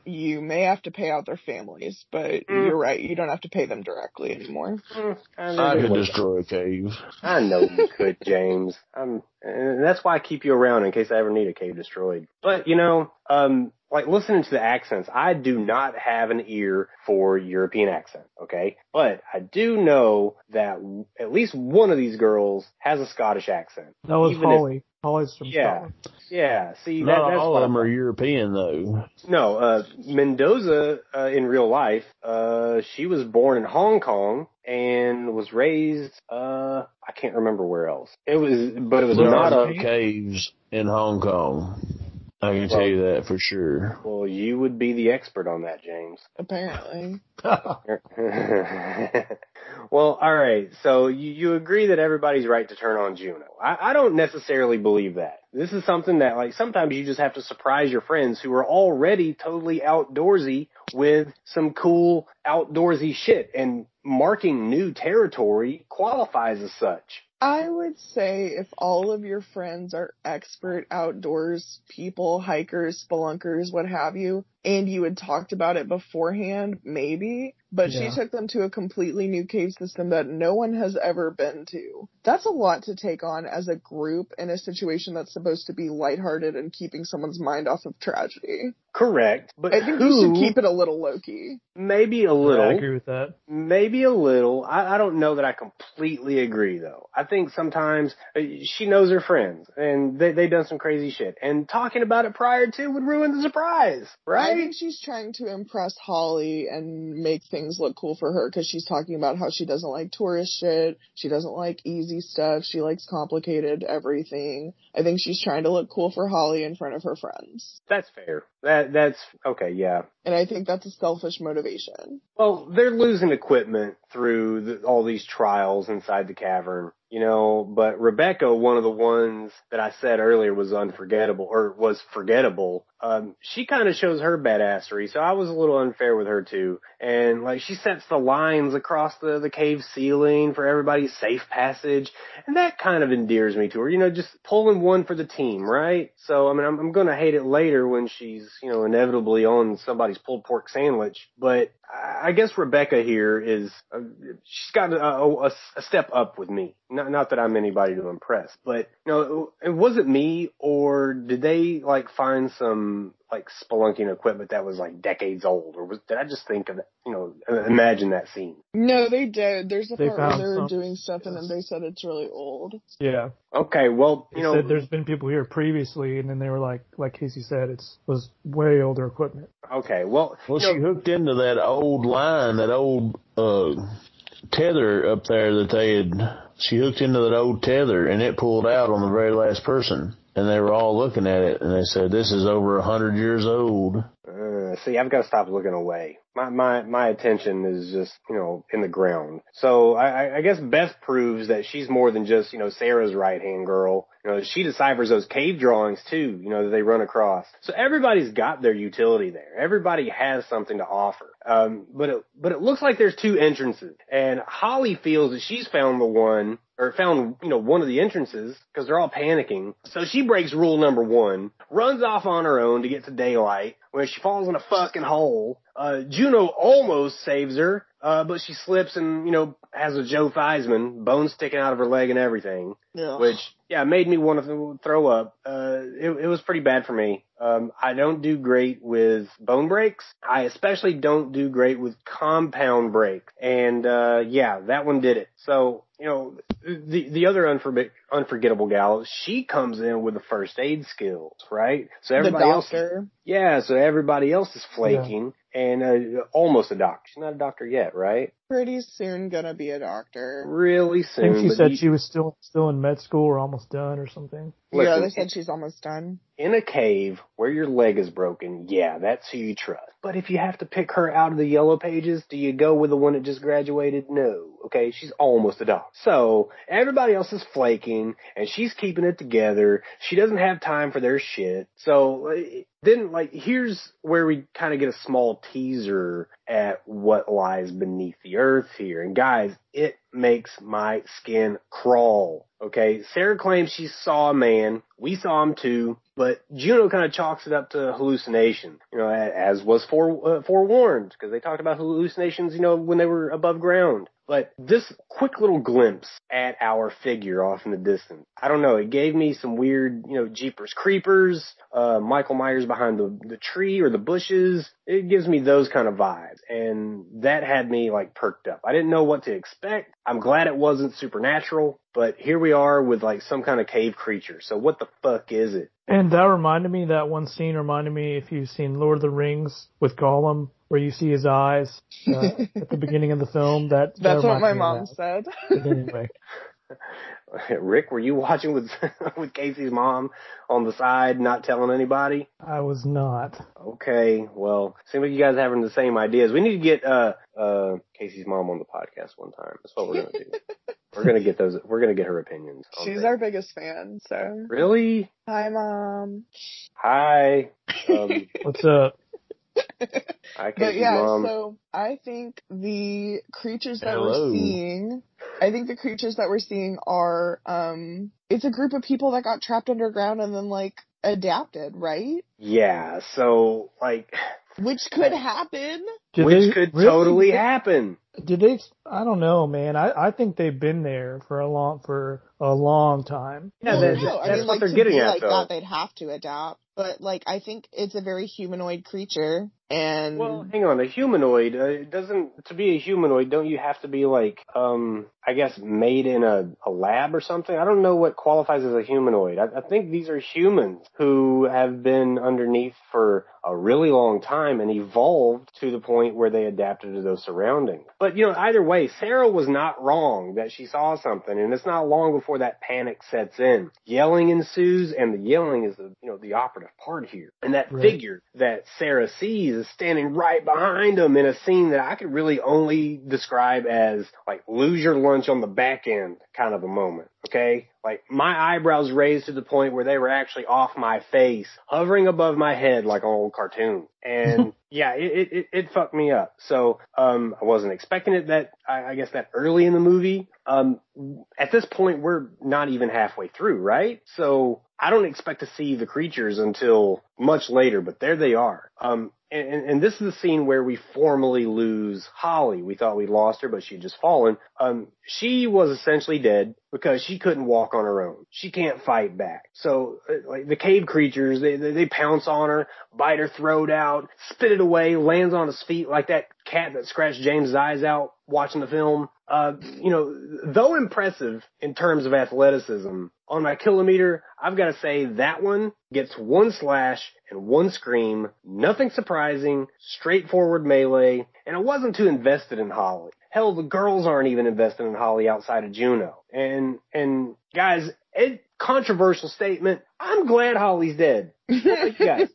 You may have to pay out their families, but you're right. You don't have to pay them directly anymore. I could destroy a cave. I know you could, James. And that's why I keep you around in case I ever need a cave destroyed. But, you know, like listening to the accents, I do not have an ear for European accent, okay? But I do know that at least one of these girls has a Scottish accent. That was Holly. Holly's from Scotland. Yeah, see, Not that's all of them are European, though. No, Mendoza, in real life, she was born in Hong Kong and was raised, I can't remember where else. It was not a caves in Hong Kong. I can tell you that for sure. Well, you would be the expert on that, James. Apparently. Well, all right. So you agree that everybody's right to turn on Juno. I don't necessarily believe that. This is something that, like, sometimes you just have to surprise your friends who are already totally outdoorsy with some cool outdoorsy shit, and marking new territory qualifies as such. I would say if all of your friends are expert outdoors people, hikers, spelunkers, what have you, and you had talked about it beforehand, maybe, but she took them to a completely new cave system that no one has ever been to. That's a lot to take on as a group in a situation that's supposed to be lighthearted and keeping someone's mind off of tragedy. Correct. But I think you should keep it a little low-key. Maybe a little. Yeah, I agree with that. Maybe a little. I don't know that I completely agree, though. I think sometimes she knows her friends, and they done some crazy shit. And talking about it prior to would ruin the surprise, right? I think she's trying to impress Holly and make things look cool for her, because she's talking about how she doesn't like tourist shit, she doesn't like easy stuff, she likes complicated everything. I think she's trying to look cool for Holly in front of her friends. That's fair. That's okay, yeah. And I think that's a selfish motivation. Well, they're losing equipment through all these trials inside the cavern, you know, but Rebecca, one of the ones that I said earlier was forgettable, she kind of shows her badassery, so I was a little unfair with her too. And like, she sets the lines across the cave ceiling for everybody's safe passage, and that kind of endears me to her, you know, just pulling one for the team, right? So, I mean, I'm gonna hate it later when she's, you know, inevitably on somebody's pulled pork sandwich, but I guess Rebecca here is, she's got a step up with me. Not that I'm anybody to impress, but, you know, it wasn't me, or did they, like, find some some like spelunking equipment that was like decades old, or did I just think of imagine that scene? No, they did. There's a They part where found they were some. doing stuff and then they said it's really old. Yeah. Okay, well, They said there's been people here previously, and then they were like Casey said, was way older equipment. Okay, well, she hooked into that old line, that old tether up there that she hooked into that old tether, and it pulled out on the very last person. And they were all looking at it, and they said, this is over 100 years old. See, I've got to stop looking away. My attention is just, in the ground. So I guess Beth proves that she's more than just, Sarah's right-hand girl. She deciphers those cave drawings too, that they run across. So everybody's got their utility there. Everybody has something to offer. But it looks like there's two entrances, and Holly feels that she's found one of the entrances because they're all panicking. So she breaks rule number 1, runs off on her own to get to daylight, where she falls in a fucking hole. Juno almost saves her, but she slips and, has a Joe Theismann, bone sticking out of her leg and everything. Yeah. Which, made me want to throw up. It was pretty bad for me. I don't do great with bone breaks. I especially don't do great with compound breaks. And, that one did it. So, the other unforgettable gal, she comes in with the first aid skills, right? So everybody else, so everybody else is flaking. Yeah. And almost a doctor. She's not a doctor yet, right? Pretty soon gonna be a doctor. Really soon. I think she said she was still in med school or almost done or something. Listen, they said she's almost done. In a cave where your leg is broken, that's who you trust. But if you have to pick her out of the yellow pages, do you go with the one that just graduated? No. Okay, she's almost a doctor. So everybody else is flaking, and she's keeping it together. She doesn't have time for their shit. So then, here's where we kind of get a small teaser at what lies beneath the earth here. And guys, it makes my skin crawl. Okay, Sarah claims she saw a man. We saw him too, but Juno kind of chalks it up to hallucination, as was forewarned, because they talked about hallucinations, when they were above ground. But this quick little glimpse at our figure off in the distance, I don't know, it gave me some weird, Jeepers Creepers, Michael Myers behind the tree or the bushes. It gives me those kind of vibes, and that had me perked up. I didn't know what to expect. I'm glad it wasn't supernatural, but here we are with some kind of cave creature. So what the fuck is it? And that one scene reminded me, if you've seen Lord of the Rings with Gollum, where you see his eyes at the beginning of the film. That's what my mom said. But anyway. Rick, were you watching with Casey's mom on the side, not telling anybody? I was not. Okay, well, seems like you guys are having the same ideas. We need to get Casey's mom on the podcast one time. That's what we're gonna do. We're gonna get her opinions. She's our biggest fan, so. Really? Hi, Mom. Hi. What's up? Hi, Casey's mom. So I think the creatures that we're seeing are, it's a group of people that got trapped underground and then adapted, right? Yeah, so which could happen. Totally happen. Did they? I don't know, man. I think they've been there for a long time. Yeah, that's what they're getting at, though. That, they'd have to adapt. But, I think it's a very humanoid creature, and... Well, hang on, a humanoid, to be a humanoid, don't you have to be, I guess, made in a lab or something? I don't know what qualifies as a humanoid. I think these are humans who have been underneath for a really long time and evolved to the point where they adapted to those surroundings. But, either way, Sarah was not wrong that she saw something, and it's not long before that panic sets in. Yelling ensues, and the yelling is the operative part here. And that figure that Sarah sees is standing right behind him in a scene that I could really only describe as, lose your lunch on the back end kind of a moment, okay? My eyebrows raised to the point where they were actually off my face, hovering above my head like an old cartoon. And it fucked me up. So, I wasn't expecting it I guess that early in the movie. At this point, we're not even halfway through, right? So I don't expect to see the creatures until much later, but there they are. And this is the scene where we formally lose Holly. We thought we'd lost her, but she'd just fallen. She was essentially dead. because she couldn't walk on her own. She can't fight back. So like the cave creatures, they pounce on her, bite her throat out, spit it away, lands on his feet like that cat that scratched James' eyes out watching the film. Though impressive in terms of athleticism, on my kilometer, I've got to say that one gets one slash and one scream. Nothing surprising, straightforward melee, and I wasn't too invested in Holly. Hell, the girls aren't even invested in Holly outside of Juno. And guys, controversial statement, I'm glad Holly's dead. What about you guys?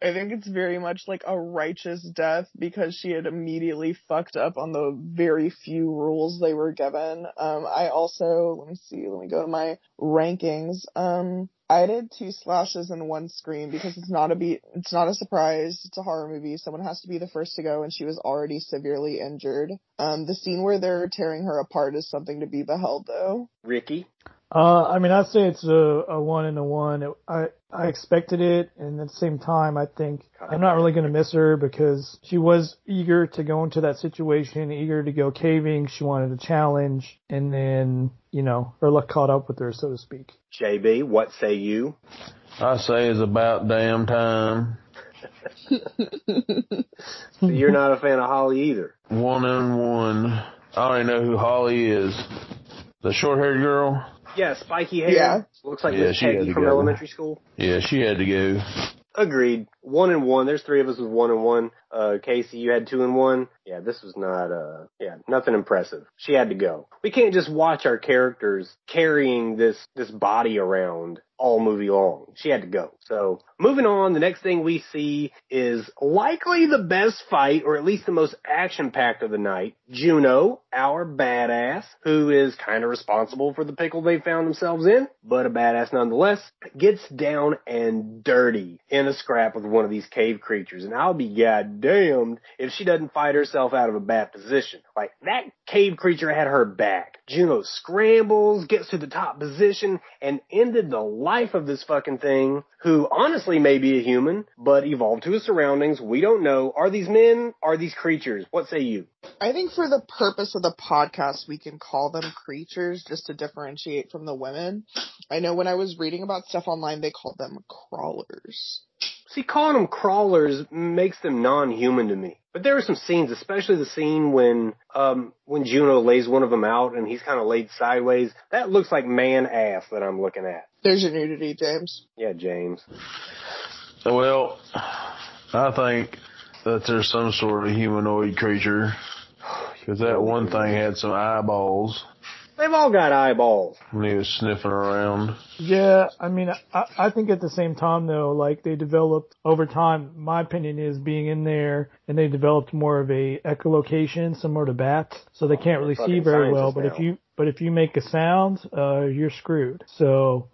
I think it's very much like a righteous death because she had immediately fucked up on the very few rules they were given. I also, let me go to my rankings. I did 2 slashes and 1 scream because it's not a surprise. It's a horror movie. Someone has to be the first to go, and she was already severely injured. The scene where they're tearing her apart is something to be beheld, though. Ricky? I'd say it's a 1 and a 1. I expected it, and at the same time, I think I'm not really going to miss her because she was eager to go into that situation, eager to go caving. She wanted a challenge, and then, her luck caught up with her, so to speak. JB, what say you? I say it's about damn time. So you're not a fan of Holly either? 1 and 1. I already know who Holly is. The short-haired girl? Yeah, spiky hair. Yeah. Looks like Yeah, Miss she had Peggy to from go. elementary school. Yeah, she had to go. Agreed. 1 and 1. There's 3 of us with 1 and 1. Casey, you had 2 and 1. Yeah, this was not, nothing impressive. She had to go. We can't just watch our characters carrying this body around all movie long. She had to go. So, moving on, the next thing we see is likely the best fight, or at least the most action-packed of the night. Juno, our badass, who is kind of responsible for the pickle they found themselves in, but a badass nonetheless, gets down and dirty in a scrap with one of these cave creatures. And I'll be goddamned if she doesn't fight herself out of a bad position. Like, that cave creature had her back. Juno scrambles, gets to the top position, and ended the life of this fucking thing, who honestly may be a human, but evolved to his surroundings. We don't know. Are these men? Are these creatures? What say you? I think for the purpose of the podcast, we can call them creatures just to differentiate from the women. I know when I was reading about stuff online, they called them crawlers. See, calling them crawlers makes them non-human to me. But there are some scenes, especially the scene when Juno lays one of them out and he's kind of laid sideways. That looks like man ass that I'm looking at. There's your nudity, James. Yeah, James. Well, I think that there's some sort of humanoid creature. Because that one thing had some eyeballs They've all got eyeballs. when he was sniffing around. Yeah, I think at the same time though, like they developed over time, my opinion is being in there and they developed more of a echolocation similar to bats, so they can't really see very well, but if you make a sound, you're screwed. So,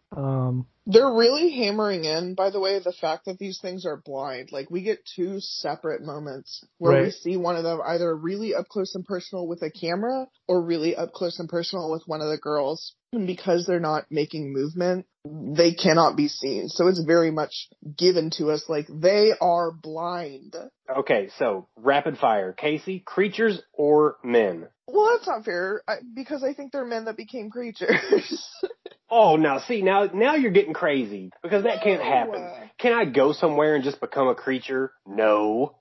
They're really hammering in, by the way, the fact that these things are blind. Like, we get 2 separate moments where we see one of them either really up close and personal with a camera or really up close and personal with one of the girls. And because they're not making movement, they cannot be seen. So it's very much given to us like they are blind. Okay, so rapid fire. Casey, creatures or men? Well, that's not fair, because I think they're men that became creatures. Oh, now you're getting crazy, because that can't happen. Can I go somewhere and just become a creature? No.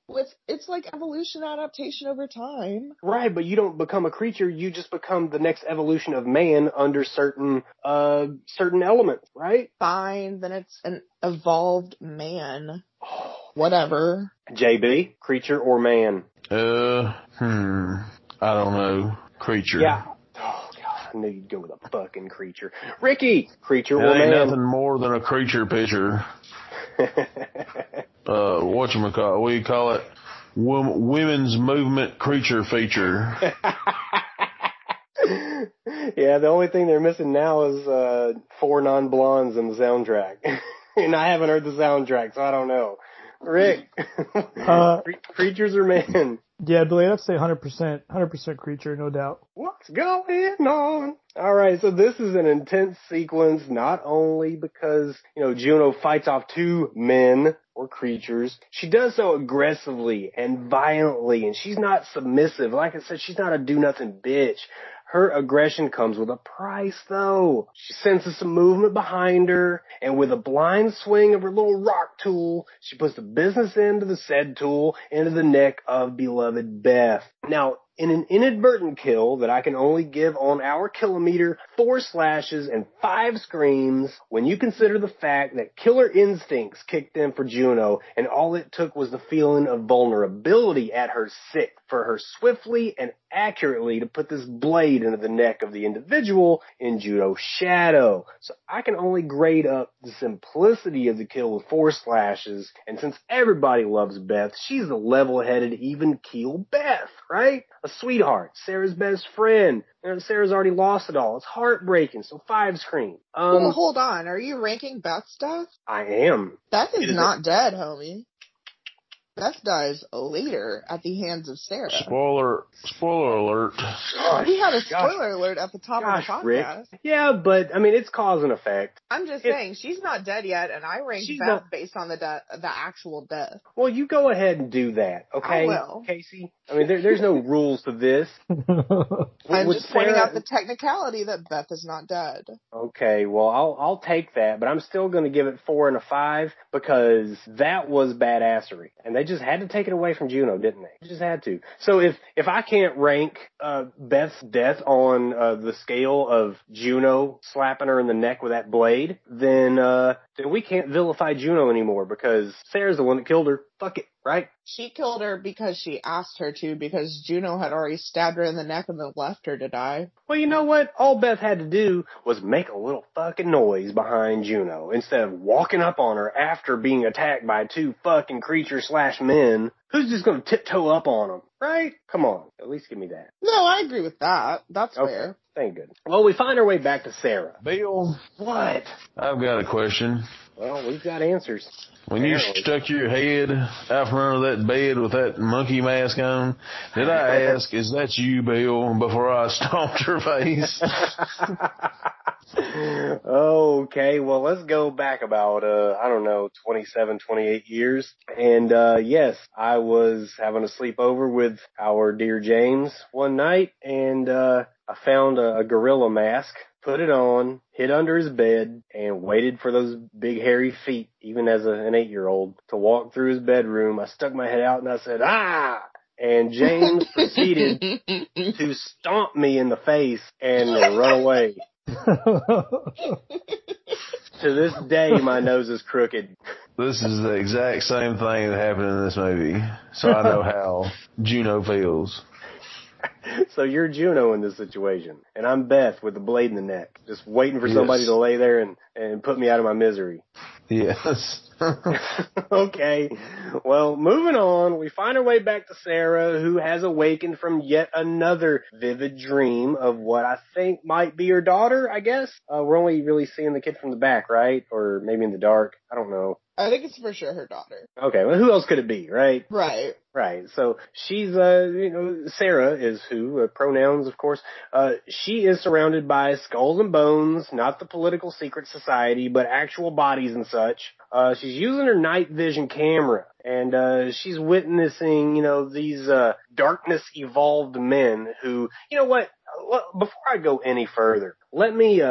It's like evolution adaptation over time. Right, but you don't become a creature, you just become the next evolution of man under certain elements, right? Fine, then it's an evolved man. Whatever. JB, creature or man? I don't know. Creature. Yeah. Oh, God, I knew you'd go with a fucking creature. Ricky, creature It or ain't man? nothing more than a creature picture. Whatchamacallit? What do you call it? Women's movement creature feature. Yeah, the only thing they're missing now is 4 non-blondes in the soundtrack. And I haven't heard the soundtrack, so I don't know. Rick, creatures or men? yeah, Billy, I'd say 100% creature, no doubt. What's going on? All right, so this is an intense sequence, not only because, Juno fights off 2 men or creatures. She does so aggressively and violently, and she's not submissive. Like I said, she's not a do-nothing bitch. Her aggression comes with a price, though. She senses some movement behind her, and with a blind swing of her little rock tool, she puts the business end of the said tool into the neck of beloved Beth. Now, in an inadvertent kill that I can only give on our kilometer, 4 slashes and 5 screams, when you consider the fact that killer instincts kicked in for Juno, and all it took was the feeling of vulnerability at her sick for her swiftly and accurately to put this blade into the neck of the individual in Judo's shadow. So I can only grade up the simplicity of the kill with 4 slashes, and since everybody loves Beth, she's a level-headed, even-keel Beth, right? A sweetheart, Sarah's best friend. You know, Sarah's already lost it all. It's heartbreaking, so 5 scream. Well, hold on. Are you ranking Beth's death? I am. Beth is not dead, homie. Beth dies later at the hands of Sarah. Spoiler alert. Gosh, We had a spoiler alert at the top of the podcast. Rick. Yeah, but, I mean, it's cause and effect. I'm just saying, she's not dead yet, and I ranked Beth based on the actual death. Well, you go ahead and do that, okay? I will. Casey? I mean, there's no rules to this. I'm just pointing out the technicality that Beth is not dead. Okay, well, I'll take that, but I'm still going to give it 4 and a 5 because that was badassery. And they just had to take it away from Juno, didn't they? They just had to. So if I can't rank Beth's death on the scale of Juno slapping her in the neck with that blade, then we can't vilify Juno anymore because Sarah's the one that killed her. Fuck it, right? She killed her because she asked her to, because Juno had already stabbed her in the neck and then left her to die. Well, you know what? All Beth had to do was make a little fucking noise behind Juno instead of walking up on her after being attacked by 2 fucking creatures/men. Who's just going to tiptoe up on them, right? Come on, at least give me that. No, I agree with that. That's fair. Thank goodness. Well, we find our way back to Sarah. Bill. What? I've got a question. Well, we've got answers. When you stuck your head out from under that bed with that monkey mask on, did I ask, is that you, Bill, before I stomped your face? Okay, well, let's go back about, 27, 28 years. And, yes, I was having a sleepover with our dear James one night, and, I found a gorilla mask, put it on, hid under his bed, and waited for those big hairy feet, even as an 8-year-old, to walk through his bedroom. I stuck my head out and I said, "Ah!" And James proceeded to stomp me in the face and run away. To this day, my nose is crooked. This is the exact same thing that happened in this movie, so I know how Juno feels. So you're Juno in this situation, and I'm Beth with the blade in the neck, just waiting for somebody to lay there and put me out of my misery. Yes. Okay. Well, moving on, we find our way back to Sarah, who has awakened from yet another vivid dream of what I think might be her daughter, I guess. We're only really seeing the kid from the back, right? Or maybe in the dark. I don't know. I think it's for sure her daughter. Okay, well, who else could it be, right? Right. Right. So she's, Sarah is who, pronouns, of course. She is surrounded by skulls and bones, not the political secret society, but actual bodies and such. She's using her night vision camera, and she's witnessing, these darkness evolved men who, you know what? Before I go any further, let me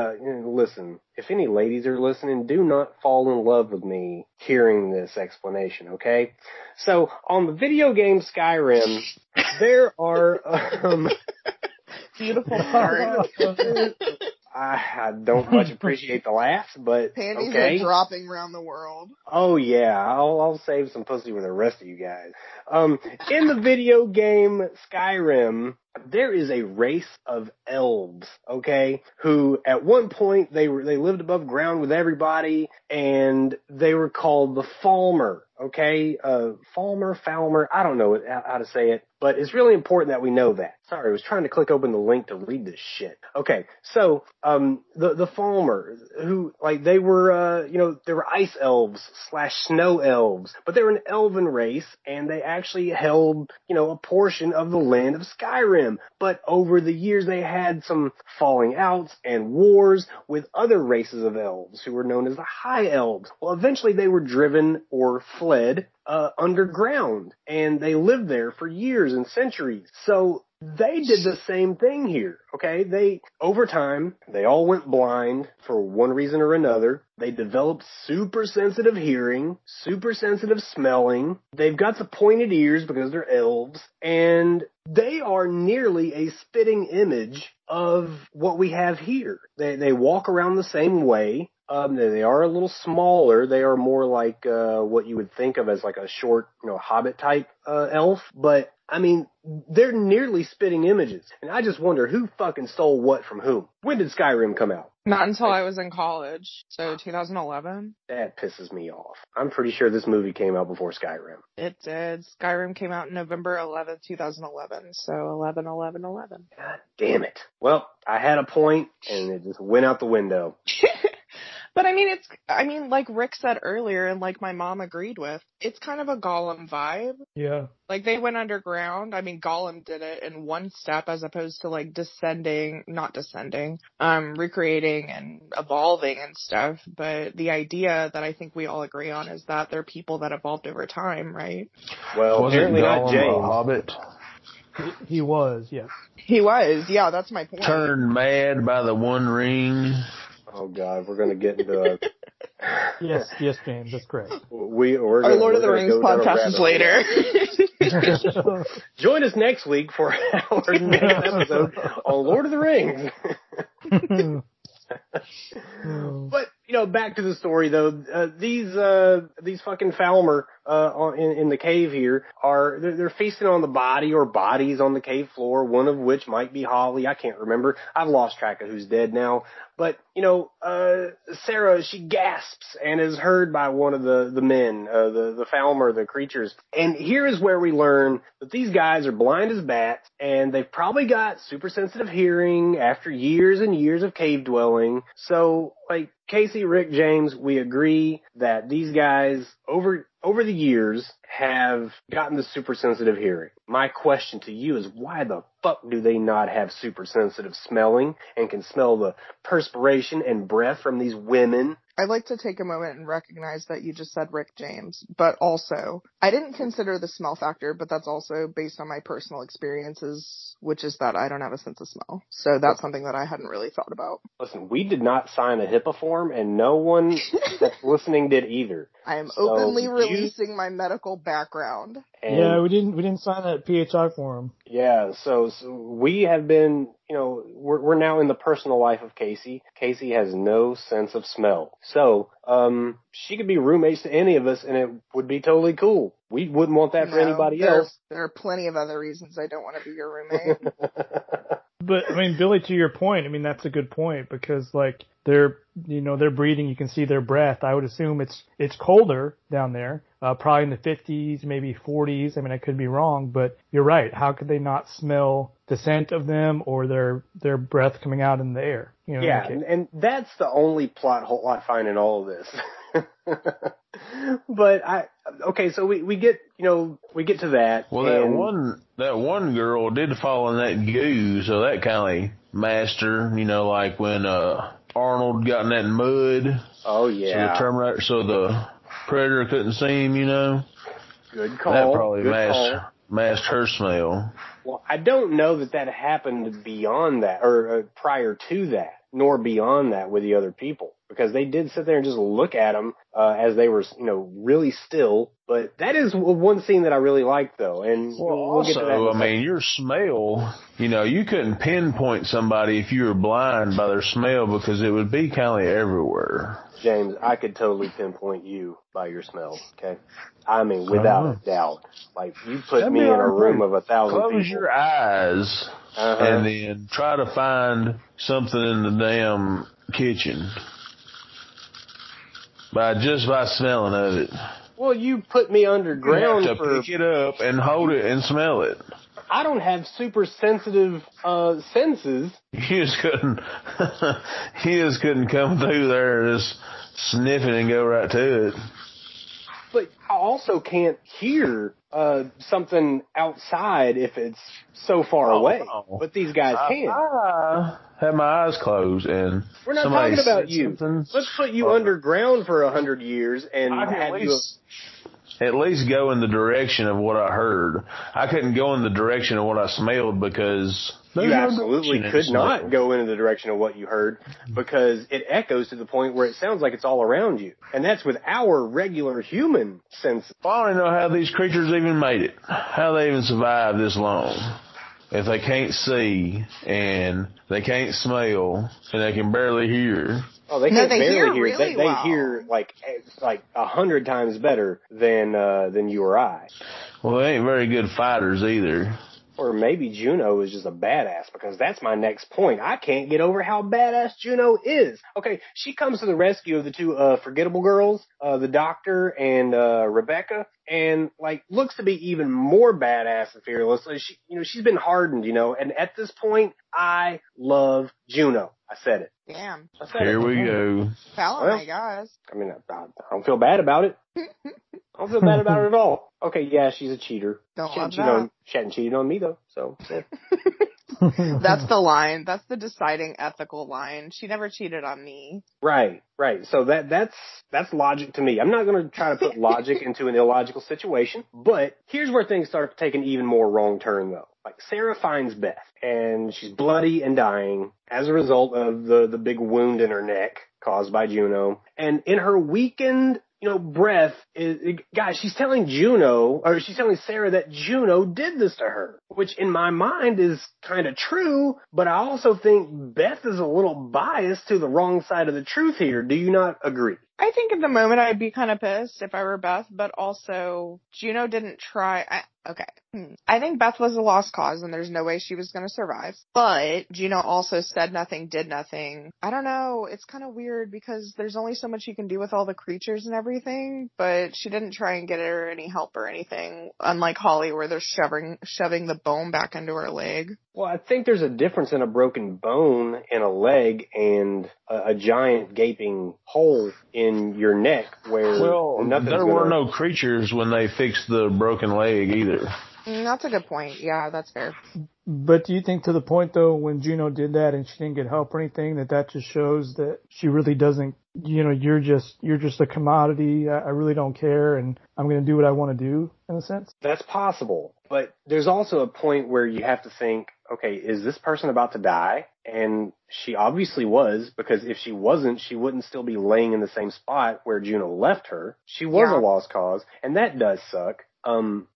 listen. If any ladies are listening, do not fall in love with me hearing this explanation, okay? So, on the video game Skyrim, there are beautiful part. I don't much appreciate the laughs, but panties okay. are dropping around the world. Oh yeah, I'll save some pussy for the rest of you guys. In the video game Skyrim, there is a race of elves, okay, who at one point they lived above ground with everybody, and they were called the Falmer, okay? Falmer, I don't know how to say it, but it's really important that we know that. Sorry, I was trying to click open the link to read this shit. Okay, so, the Falmer, who, they were, they were ice elves / snow elves, but they were an elven race, and they actually held, a portion of the land of Skyrim. But over the years, they had some falling outs and wars with other races of elves who were known as the High Elves. Well, eventually they were driven or fled underground, and they lived there for years and centuries. So they did the same thing here, okay? Over time, they all went blind for one reason or another. They developed super sensitive hearing, super sensitive smelling. They've got the pointed ears because they're elves, and they are nearly a spitting image of what we have here. They walk around the same way. They are a little smaller. They are more like what you would think of as like a short, hobbit type elf. But I mean, they're nearly spitting images. And I just wonder who fucking stole what from whom. When did Skyrim come out? Not until I was in college, so 2011. That pisses me off. I'm pretty sure this movie came out before Skyrim. It did. Skyrim came out November 11th, 2011, so 11/11/11. God damn it. Well, I had a point, and it just went out the window. But like Rick said earlier, and like my mom agreed with, it's kind of a Gollum vibe. Yeah. Like they went underground. I mean, Gollum did it in one step as opposed to like recreating and evolving and stuff. But the idea that I think we all agree on is that they're people that evolved over time, right? Well, apparently not James. A hobbit? He was, yes. He was, yeah, that's my point. Turned mad by the One Ring. Oh God, we're going to get into Yes, James, that's correct. Our Lord of the Rings podcast is later. Join us next week for our next episode on Lord of the Rings. But back to the story though. These fucking Falmer in the cave here they're feasting on the body or bodies on the cave floor. One of which might be Holly. I can't remember. I've lost track of who's dead now. But Sarah, she gasps and is heard by one of the men, the Falmer, the creatures. And here is where we learn that these guys are blind as bats, and they've probably got super sensitive hearing after years and years of cave dwelling. So, like, Casey, Rick, James, we agree that these guys over the years have gotten the super sensitive hearing. My question to you is, why the fuck do they not have super sensitive smelling and can smell the perspiration and breath from these women? I'd like to take a moment and recognize that you just said Rick James, but also, I didn't consider the smell factor, but that's also based on my personal experiences, which is that I don't have a sense of smell. So that's something that I hadn't really thought about. Listen, we did not sign a HIPAA form, and no one that's listening did either. I am openly releasing my medical background. Yeah, we didn't sign that PHI form. Yeah, so we have been, we're now in the personal life of Casey. Casey has no sense of smell. So, she could be roommates to any of us and it would be totally cool. We wouldn't want that for anybody else. There are plenty of other reasons I don't want to be your roommate. But, Billy, to your point, that's a good point because, like, they're breathing, you can see their breath. I would assume it's colder down there, probably in the 50s, maybe 40s. I could be wrong, but you're right. How could they not smell the scent of them or their breath coming out in the air? Yeah, and that's the only plot hole I find in all of this. But so we get to that. Well, that one girl did fall in that goo, so that kind of masked her, like when Arnold got in that mud. Oh yeah. So the predator couldn't see him, Good call. That probably masked her smell. Well, I don't know that happened beyond that or prior to that, nor beyond that with the other people. Because they did sit there and just look at them as they were, really still. But that is one scene that I really liked, though. And we'll get to that. Your smell, you couldn't pinpoint somebody if you were blind by their smell because it would be kind of everywhere. James, I could totally pinpoint you by your smell, okay? Without a doubt. Like, you put me in a room of 1,000 people. Close your eyes and then try to find something in the damn kitchen. By smelling of it. Well, you put me underground. You have to pick it up and hold it and smell it. I don't have super sensitive senses. You just couldn't come through there and just sniff it and go right to it. But I also can't hear something outside if it's so far away. But these guys can. I have my eyes closed and we're not talking about you. Let's put you underground for 100 years and have you. at least go in the direction of what I heard. I couldn't go in the direction of what I smelled because you absolutely could not go into the direction of what you heard because it echoes to the point where it sounds like it's all around you. And that's with our regular human senses. I don't know how these creatures even made it, how they even survived this long. If they can't see and they can't smell and they can barely hear. Oh, they can't barely hear. Really they well. hear like 100 times better than you or I. Well, they ain't very good fighters either. Or maybe Juno is just a badass, because that's my next point. I can't get over how badass Juno is. Okay, she comes to the rescue of the two forgettable girls, the doctor and Rebecca, and like looks to be even more badass and fearless. She's been hardened, and at this point, I love Juno. I said it. Damn. Here we go. Fallon, I guess. I mean, I don't feel bad about it. I don't feel bad about it at all. Okay, yeah, she's a cheater. She hadn't cheated on me, though, so. Yeah. That's the line. That's the deciding ethical line. She never cheated on me. Right. So that's logic to me. I'm not going to try to put logic into an illogical situation, but here's where things start taking even more wrong turn, though. Like, Sarah finds Beth, and she's bloody and dying as a result of the big wound in her neck caused by Juno. And in her weakened, breath, guys, she's telling Sarah that Juno did this to her, which in my mind is kind of true, but I also think Beth is a little biased to the wrong side of the truth here. Do you not agree? I think at the moment I'd be kind of pissed if I were Beth, but also Juno didn't try. I think Beth was a lost cause and there's no way she was going to survive. But Juno also said nothing, did nothing. I don't know. It's kind of weird because there's only so much you can do with all the creatures and everything, but she didn't try and get her any help or anything, unlike Holly where they're shoving the bone back into her leg. Well, I think there's a difference in a broken bone in a leg and a giant gaping hole in your neck where there were no creatures when they fixed the broken leg either. That's a good point. Yeah, that's fair. But do you think to the point, though, when Juno did that and she didn't get help or anything, that just shows that she really doesn't, you're just a commodity. I really don't care, and I'm going to do what I want to do, in a sense? That's possible. But there's also a point where you have to think, okay, is this person about to die? And she obviously was, because if she wasn't, she wouldn't still be laying in the same spot where Juno left her. She was a lost cause, and that does suck.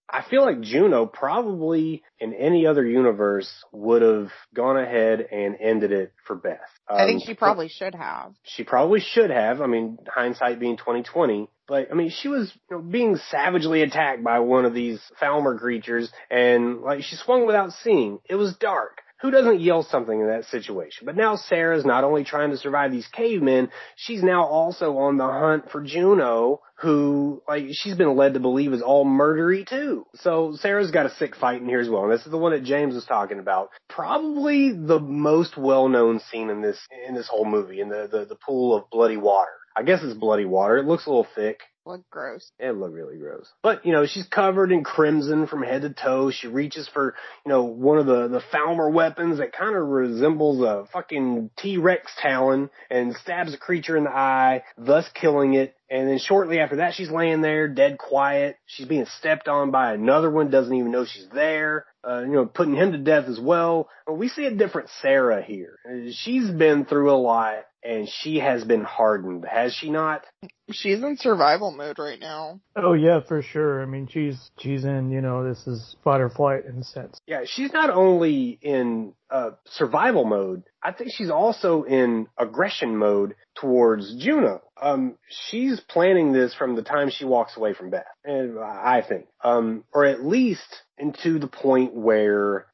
I feel like Juno probably in any other universe would have gone ahead and ended it for Beth. I think she probably should have. She probably should have. I mean, hindsight being 20/20. But, I mean, she was being savagely attacked by one of these Falmer creatures, and, she swung without seeing. It was dark. Who doesn't yell something in that situation? But now Sarah's not only trying to survive these cavemen, she's now also on the hunt for Juno, who, she's been led to believe is all murdery too. So Sarah's got a sick fight in here as well. And this is the one that James was talking about. Probably the most well-known scene in this whole movie, in the pool of bloody water. I guess it's bloody water. It looks a little thick. Look gross. It looked really gross. But, she's covered in crimson from head to toe. She reaches for, one of the Falmer weapons that kind of resembles a fucking T-Rex talon and stabs a creature in the eye, thus killing it. And then shortly after that, she's laying there, dead quiet. She's being stepped on by another one, doesn't even know she's there, putting him to death as well. We see a different Sarah here. She's been through a lot, and she has been hardened, has she not? She's in survival mode right now. Oh, yeah, for sure. I mean, she's in, this is fight or flight in a sense. Yeah, she's not only in survival mode, I think she's also in aggression mode towards Juno. She's planning this from the time she walks away from Beth, and I think. Or at least into the point where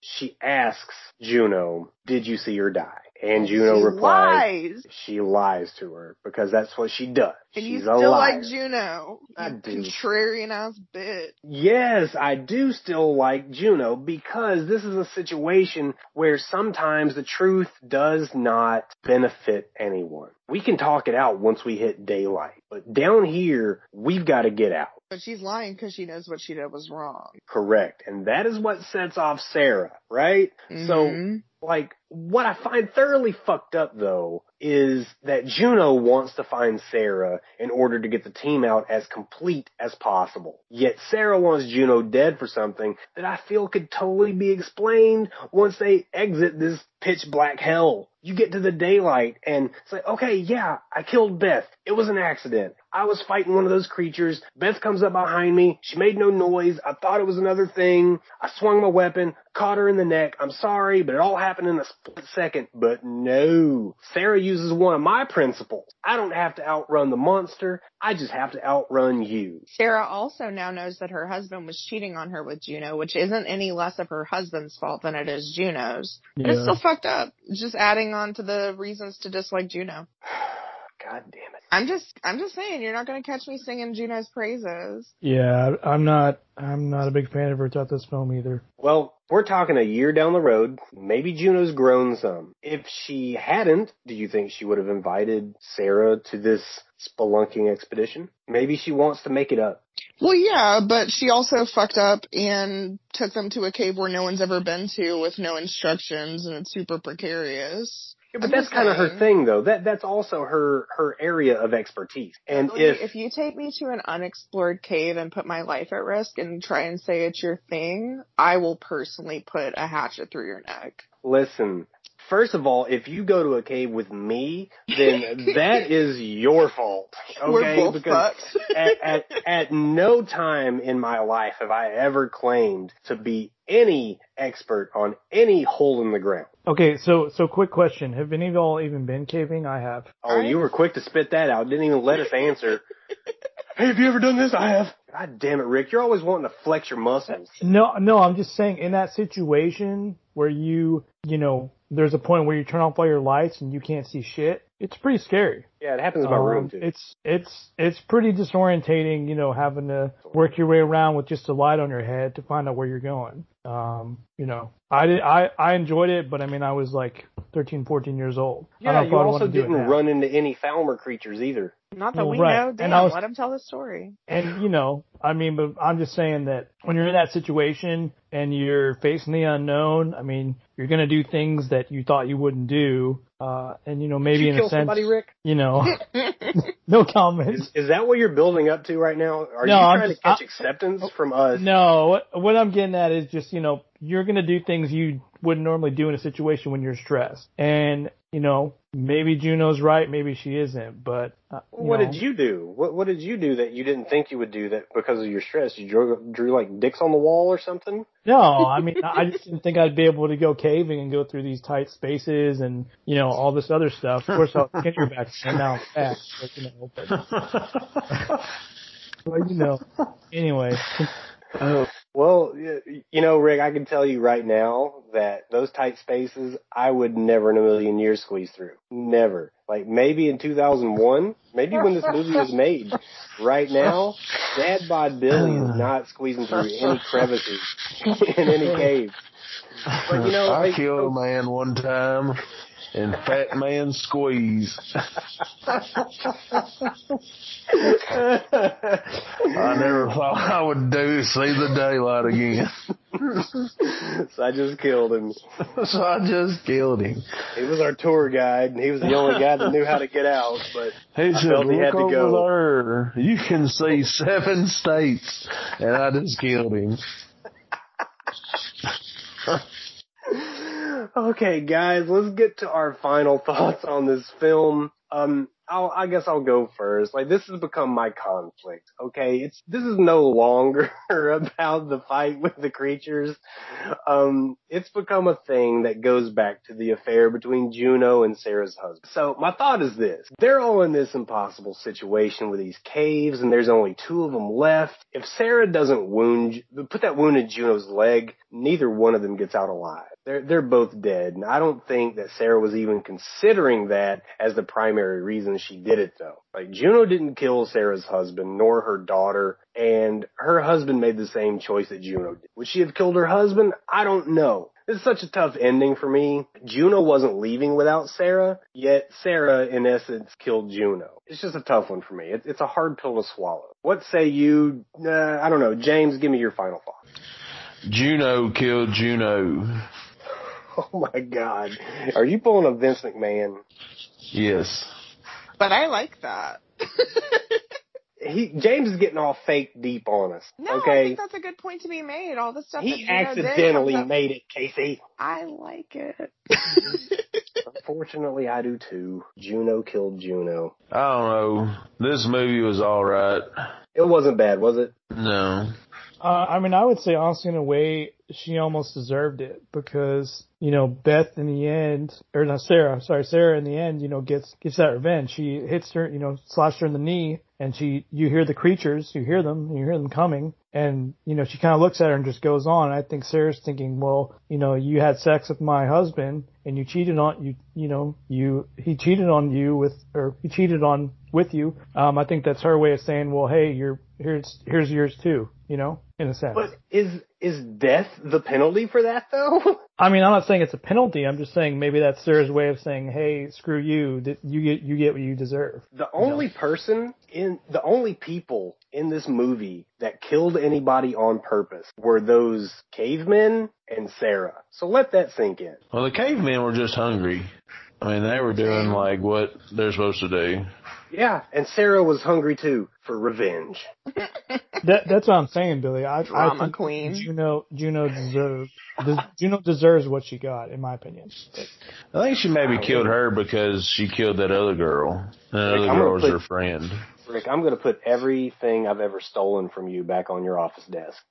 she asks Juno, did you see her die? And Juno replies, she lies to her, because that's what she does. And She's you still a liar. Like Juno. I do. Contrarian ass bitch. Yes, I do still like Juno, because this is a situation where sometimes the truth does not benefit anyone. We can talk it out once we hit daylight, but down here, we've got to get out. But she's lying because she knows what she did was wrong. Correct. And that is what sets off Sarah, right? Mm-hmm. So, What I find thoroughly fucked up, though, is that Juno wants to find Sarah in order to get the team out as complete as possible. Yet Sarah wants Juno dead for something that I feel could totally be explained once they exit this pitch black hell. You get to the daylight and it's like, okay, yeah, I killed Beth. It was an accident. I was fighting one of those creatures. Beth comes up behind me. She made no noise. I thought it was another thing. I swung my weapon, caught her in the neck. I'm sorry, but it all happened in a split second. But no, Sarah uses one of my principles. I don't have to outrun the monster. I just have to outrun you. Sarah also now knows that her husband was cheating on her with Juno, which isn't any less of her husband's fault than it is Juno's. Yeah. But it's still fucked up. It's just adding on to the reasons to dislike Juno. God damn it. I'm just saying, you're not going to catch me singing Juno's praises. Yeah, I'm not a big fan of her throughout this film either. Well, we're talking a year down the road. Maybe Juno's grown some. If she hadn't, do you think she would have invited Sarah to this spelunking expedition? Maybe she wants to make it up. Well, yeah, but she also fucked up and took them to a cave where no one's ever been to with no instructions, and it's super precarious. Yeah, but that's kind of her thing, though. That's also her area of expertise. And really, if you take me to an unexplored cave and put my life at risk and try and say it's your thing, I will personally put a hatchet through your neck. Listen, first of all, if you go to a cave with me, then that is your fault. Okay? We're both because fucked. at no time in my life have I ever claimed to be any expert on any hole in the ground. Okay, so quick question. Have any of y'all even been caving? I have. Oh, you were quick to spit that out. Didn't even let us answer. Hey, have you ever done this? I have. God damn it, Rick. You're always wanting to flex your muscles. No, I'm just saying in that situation where you know, there's a point where you turn off all your lights and you can't see shit. It's pretty scary. Yeah, it happens in my room too. It's pretty disorientating, you know, having to work your way around with just a light on your head to find out where you're going. You know, I enjoyed it, but I mean, I was like 13, 14 years old. Yeah, you also didn't run into any Falmer creatures either. Not that we know. Damn, let him tell the story. And, you know, I mean, but I'm just saying that when you're in that situation and you're facing the unknown, I mean, you're going to do things that you thought you wouldn't do. And, you know, maybe in a sense, somebody, Rick? You know, no comments. Is that what you're building up to right now? Are you trying to catch acceptance from us? No, what I'm getting at is just, you know, you're going to do things you wouldn't normally do in a situation when you're stressed. And, you know, maybe Juno's right, maybe she isn't, but... what did you do? What did you do that you didn't think you would do that because of your stress? You drew like dicks on the wall or something? No, I mean, I just didn't think I'd be able to go caving and go through these tight spaces and, you know, all this other stuff. Of course, I'll get your back and now I'm fast, but, you know, but you know, anyway... Well, you know, Rick, I can tell you right now that those tight spaces, I would never in a million years squeeze through. Never. Like, maybe in 2001, maybe when this movie was made. Right now, Dad Bod Billy is not squeezing through any crevices in any cave. But, you know, I killed a man one time in Fat Man Squeeze. I never thought I would see the daylight again. So I just killed him. He was our tour guide, and he was the only guy that knew how to get out, but he I said, felt he had to go. Over there. You can see 7 states, and I just killed him. Okay, guys, let's get to our final thoughts on this film. I guess I'll go first. Like, this has become my conflict, okay? This is no longer about the fight with the creatures. It's become a thing that goes back to the affair between Juno and Sarah's husband. So my thought is this. They're all in this impossible situation with these caves, and there's only 2 of them left. If Sarah doesn't put that wound in Juno's leg, neither one of them gets out alive. They're both dead, and I don't think that Sarah was even considering that as the primary reason she did it, though. Like, Juno didn't kill Sarah's husband, nor her daughter, and her husband made the same choice that Juno did. Would she have killed her husband? I don't know. This is such a tough ending for me. Juno wasn't leaving without Sarah, yet Sarah, in essence, killed Juno. It's just a tough one for me. It's a hard pill to swallow. What say you? I don't know. James, give me your final thought. Juno killed Juno. Oh my God. Are you pulling a Vince McMahon? Yes. But I like that. James is getting all fake deep on us. No, okay? I think that's a good point to be made. All the stuff that He Juno accidentally did comes up. made it, Casey. I like it. Unfortunately, I do too. Juno killed Juno. I don't know. This movie was alright. It wasn't bad, was it? No. I mean, I would say honestly, in a way, she almost deserved it because, Beth in the end, or not Sarah, Sarah in the end, gets that revenge. She hits her, slashed her in the knee, and you hear the creatures, you hear them coming, and, she kind of looks at her and just goes on. I think Sarah's thinking, well, you had sex with my husband, and you cheated on, he cheated on you with you. I think that's her way of saying, well, hey, here's yours too, in a sense. But is death the penalty for that, though? I mean, I'm not saying it's a penalty. I'm just saying maybe that's Sarah's way of saying, hey, screw you. You get what you deserve. The only people in this movie that killed anybody on purpose were those cavemen and Sarah. So let that sink in. Well, the cavemen were just hungry. I mean, they were doing like what they're supposed to do. Yeah, and Sarah was hungry too for revenge. That's what I'm saying, Billy. I think queen. Juno deserves what she got, in my opinion. I think she maybe killed her because she killed that other girl. And that other girl was her friend. Rick, I'm going to put everything I've ever stolen from you back on your office desk.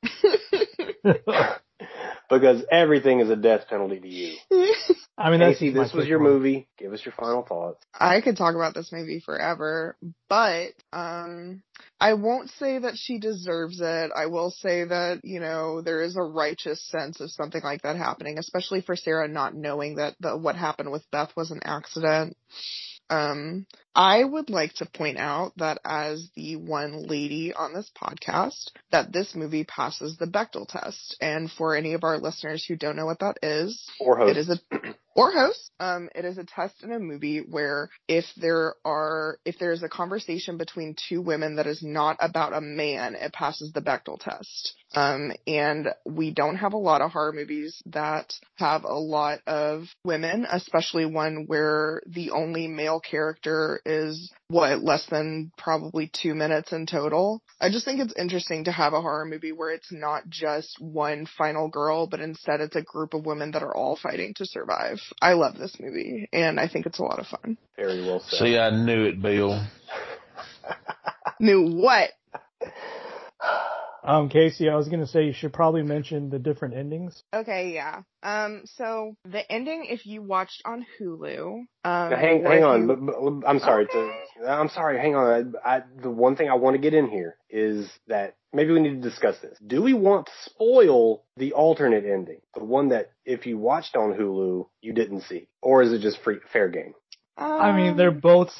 Because everything is a death penalty to you. I mean, Casey, this was your movie. Give us your final thoughts. I could talk about this movie forever, but I won't say that she deserves it. I will say that, there is a righteous sense of something like that happening, especially for Sarah not knowing that what happened with Beth was an accident. I would like to point out that as the one lady on this podcast, that this movie passes the Bechdel test. And for any of our listeners who don't know what that is, or hosts. It is a test in a movie where if there is a conversation between two women that is not about a man, it passes the Bechdel test. And we don't have a lot of horror movies that have a lot of women, especially one where the only male character is less than probably 2 minutes in total. I just think it's interesting to have a horror movie where it's not just one final girl, but instead it's a group of women that are all fighting to survive. I love this movie, and I think it's a lot of fun. Very well said. See, I knew it, Bill. Knew what? Casey, I was going to say you should probably mention the different endings. Okay, yeah. So the ending, if you watched on Hulu, hang on. I'm sorry. Okay. I'm sorry. Hang on. The one thing I want to get in here is that maybe we need to discuss this. Do we want to spoil the alternate ending, the one that if you watched on Hulu you didn't see, or is it just fair game? I mean, they're both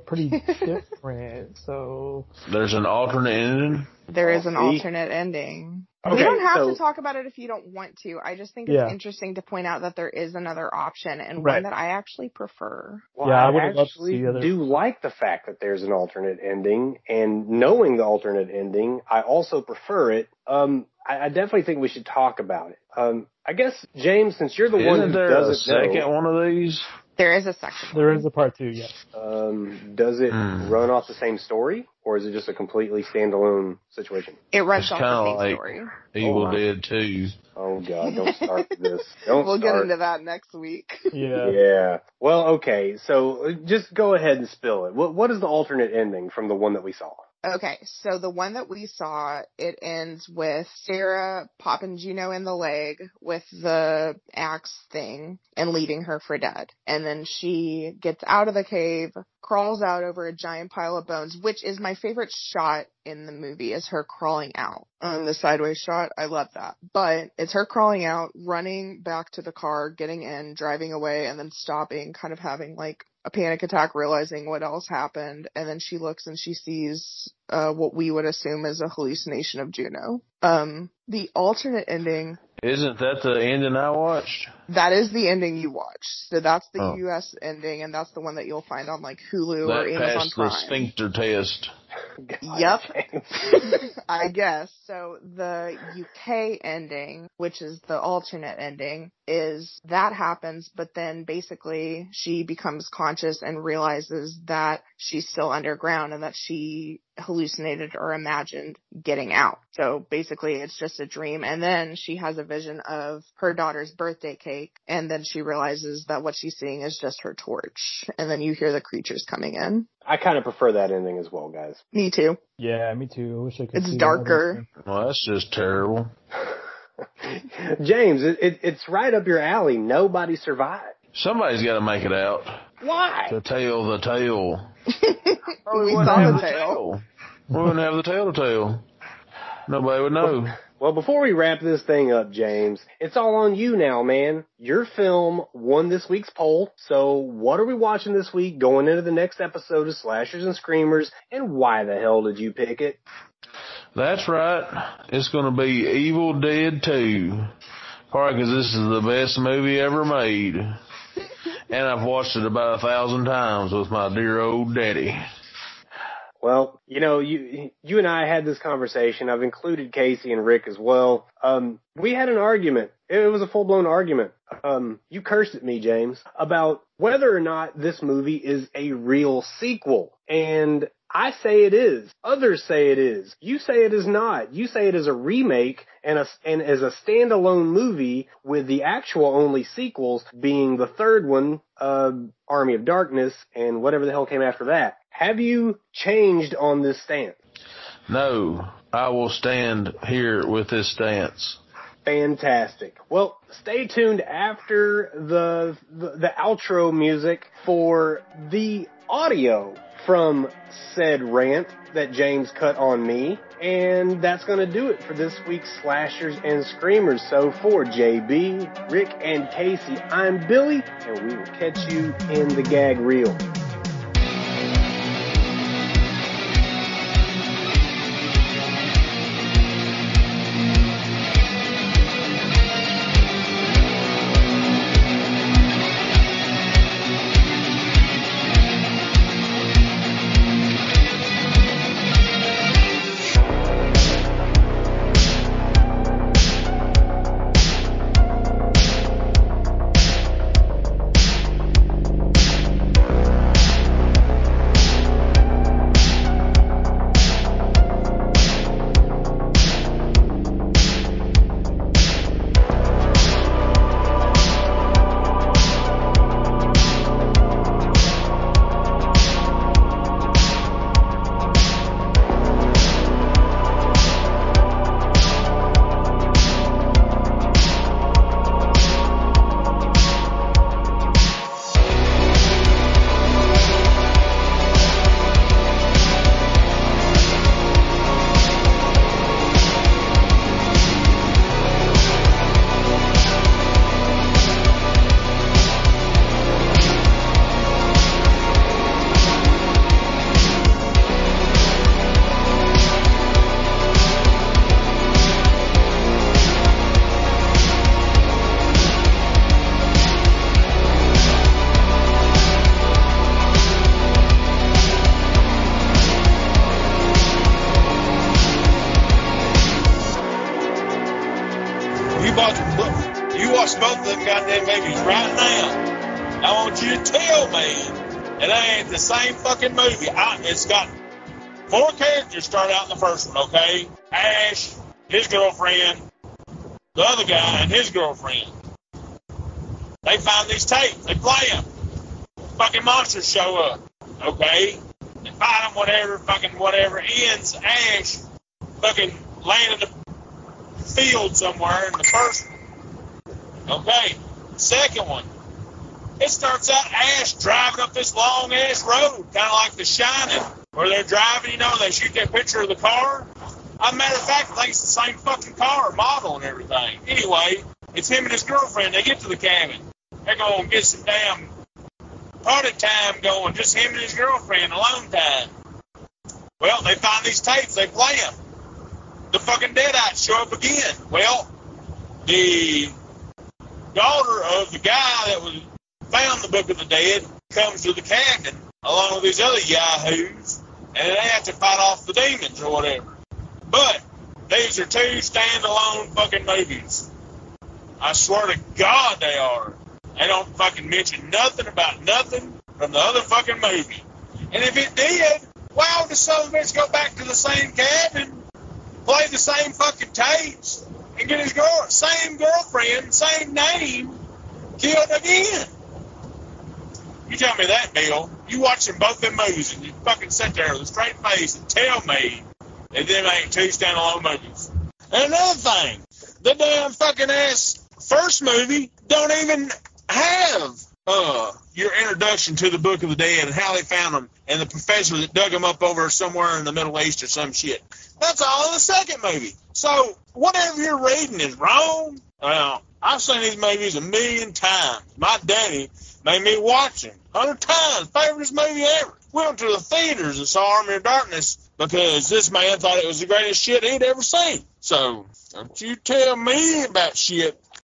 pretty different, so... There's an alternate ending? There is an alternate ending. Okay, we don't have to talk about it if you don't want to. I just think it's Yeah. interesting to point out that there is another option, and Right. one that I actually prefer. Well, Yeah, I I would have loved to actually see the other. do like the fact that there's an alternate ending, and knowing the alternate ending, I also prefer it. I definitely think we should talk about it. I guess, James, since you're the one who Isn't there a doesn't second know, one of these? There is a second There one. is a part 2, yes. does it run off the same story, or is it just a completely standalone situation? It runs It's off the kinda same like story. Evil Dead 2. Oh, God, don't start with this. We'll get into that next week. Yeah. Yeah. Well, okay, so just go ahead and spill it. What is the alternate ending from the one that we saw? Okay, so the one that we saw, it ends with Sarah popping Juno in the leg with the axe thing and leaving her for dead. And then she gets out of the cave, crawls out over a giant pile of bones, which is my favorite shot in the movie, is her crawling out. The sideways shot, I love that. But it's her crawling out, running back to the car, getting in, driving away, and then stopping, kind of having like a panic attack, realizing what else happened, and then she looks and she sees what we would assume is a hallucination of Juno. The alternate ending... Isn't that the ending I watched? That is the ending you watched. So that's the Oh. US ending, and that's the one that you'll find on like Hulu That or Amazon passed Prime. the sphincter test. Yep. I guess. So the UK ending, which is the alternate ending, is that happens, but then basically she becomes conscious and realizes that she's still underground and that she hallucinated or imagined getting out. So basically it's just a dream. And then she has a vision of her daughter's birthday cake, and then she realizes that what she's seeing is just her torch. And then you hear the creatures coming in. I kind of prefer that ending as well, guys. Me too. Yeah, me too. I wish I could It's see darker. Well, that's just terrible. James, it's right up your alley. Nobody survived. Somebody's got to make it out. Why? To tell the tale. We saw the tail. We wouldn't have the tale to tell. Nobody would know. Well, before we wrap this thing up, James, it's all on you now, man. Your film won this week's poll, so what are we watching this week going into the next episode of Slashers and Screamers, and why the hell did you pick it? That's right. It's going to be Evil Dead 2. Probably because this is the best movie ever made. And I've watched it about 1,000 times with my dear old daddy. Well, you know, you and I had this conversation. I've included Casey and Rick as well. We had an argument. It was a full-blown argument. You cursed at me, James, about whether or not this movie is a real sequel. And I say it is. Others say it is. You say it is not. You say it is a remake and as a standalone movie with the actual only sequels being the third one, Army of Darkness, and whatever the hell came after that. Have you changed on this stance? No, I will stand here with this stance. Fantastic. Well, stay tuned after the outro music for the audio from said rant that James cut on me. And that's going to do it for this week's Slashers and Screamers. So for JB, Rick, and Casey, I'm Billy, and we will catch you in the gag reel. You watch both of them goddamn movies right now. I want you to tell me it ain't the same fucking movie. It's got 4 characters start out in the first one, okay? Ash, his girlfriend, the other guy, and his girlfriend. They find these tapes. They play them. Fucking monsters show up, okay? They fight them, whatever. Ends Ash fucking laying in the field somewhere in the first one. Okay, second one. It starts out Ash driving up this long-ass road, kind of like The Shining, where they're driving, they shoot that picture of the car. As a matter of fact, I think it's the same fucking car, model and everything. Anyway, it's him and his girlfriend. They get to the cabin. They're going to get some damn party time going, just him and his girlfriend, alone time. Well, they find these tapes. They play them. The fucking Deadites show up again. Well, the daughter of the guy that found the Book of the Dead comes to the cabin along with these other yahoos, and they have to fight off the demons or whatever. But these are two standalone fucking movies. I swear to God they are. They don't fucking mention nothing about nothing from the other fucking movie. And if it did, why would the son of a bitch go back to the same cabin, play the same fucking tapes, and get his same girlfriend, same name, killed again? You tell me that, Bill. You watching both them movies and you fucking sit there with a straight face and tell me that them ain't two standalone movies. And another thing, the damn fucking ass first movie don't even have your introduction to the Book of the Dead and how they found them and the professor that dug them up over somewhere in the Middle East or some shit. That's all in the second movie. So whatever you're reading is wrong. Well, I've seen these movies 1,000,000 times. My daddy made me watch them 100 times. Favorite movie ever. Went to the theaters and saw Army of Darkness because this man thought it was the greatest shit he'd ever seen. So don't you tell me about shit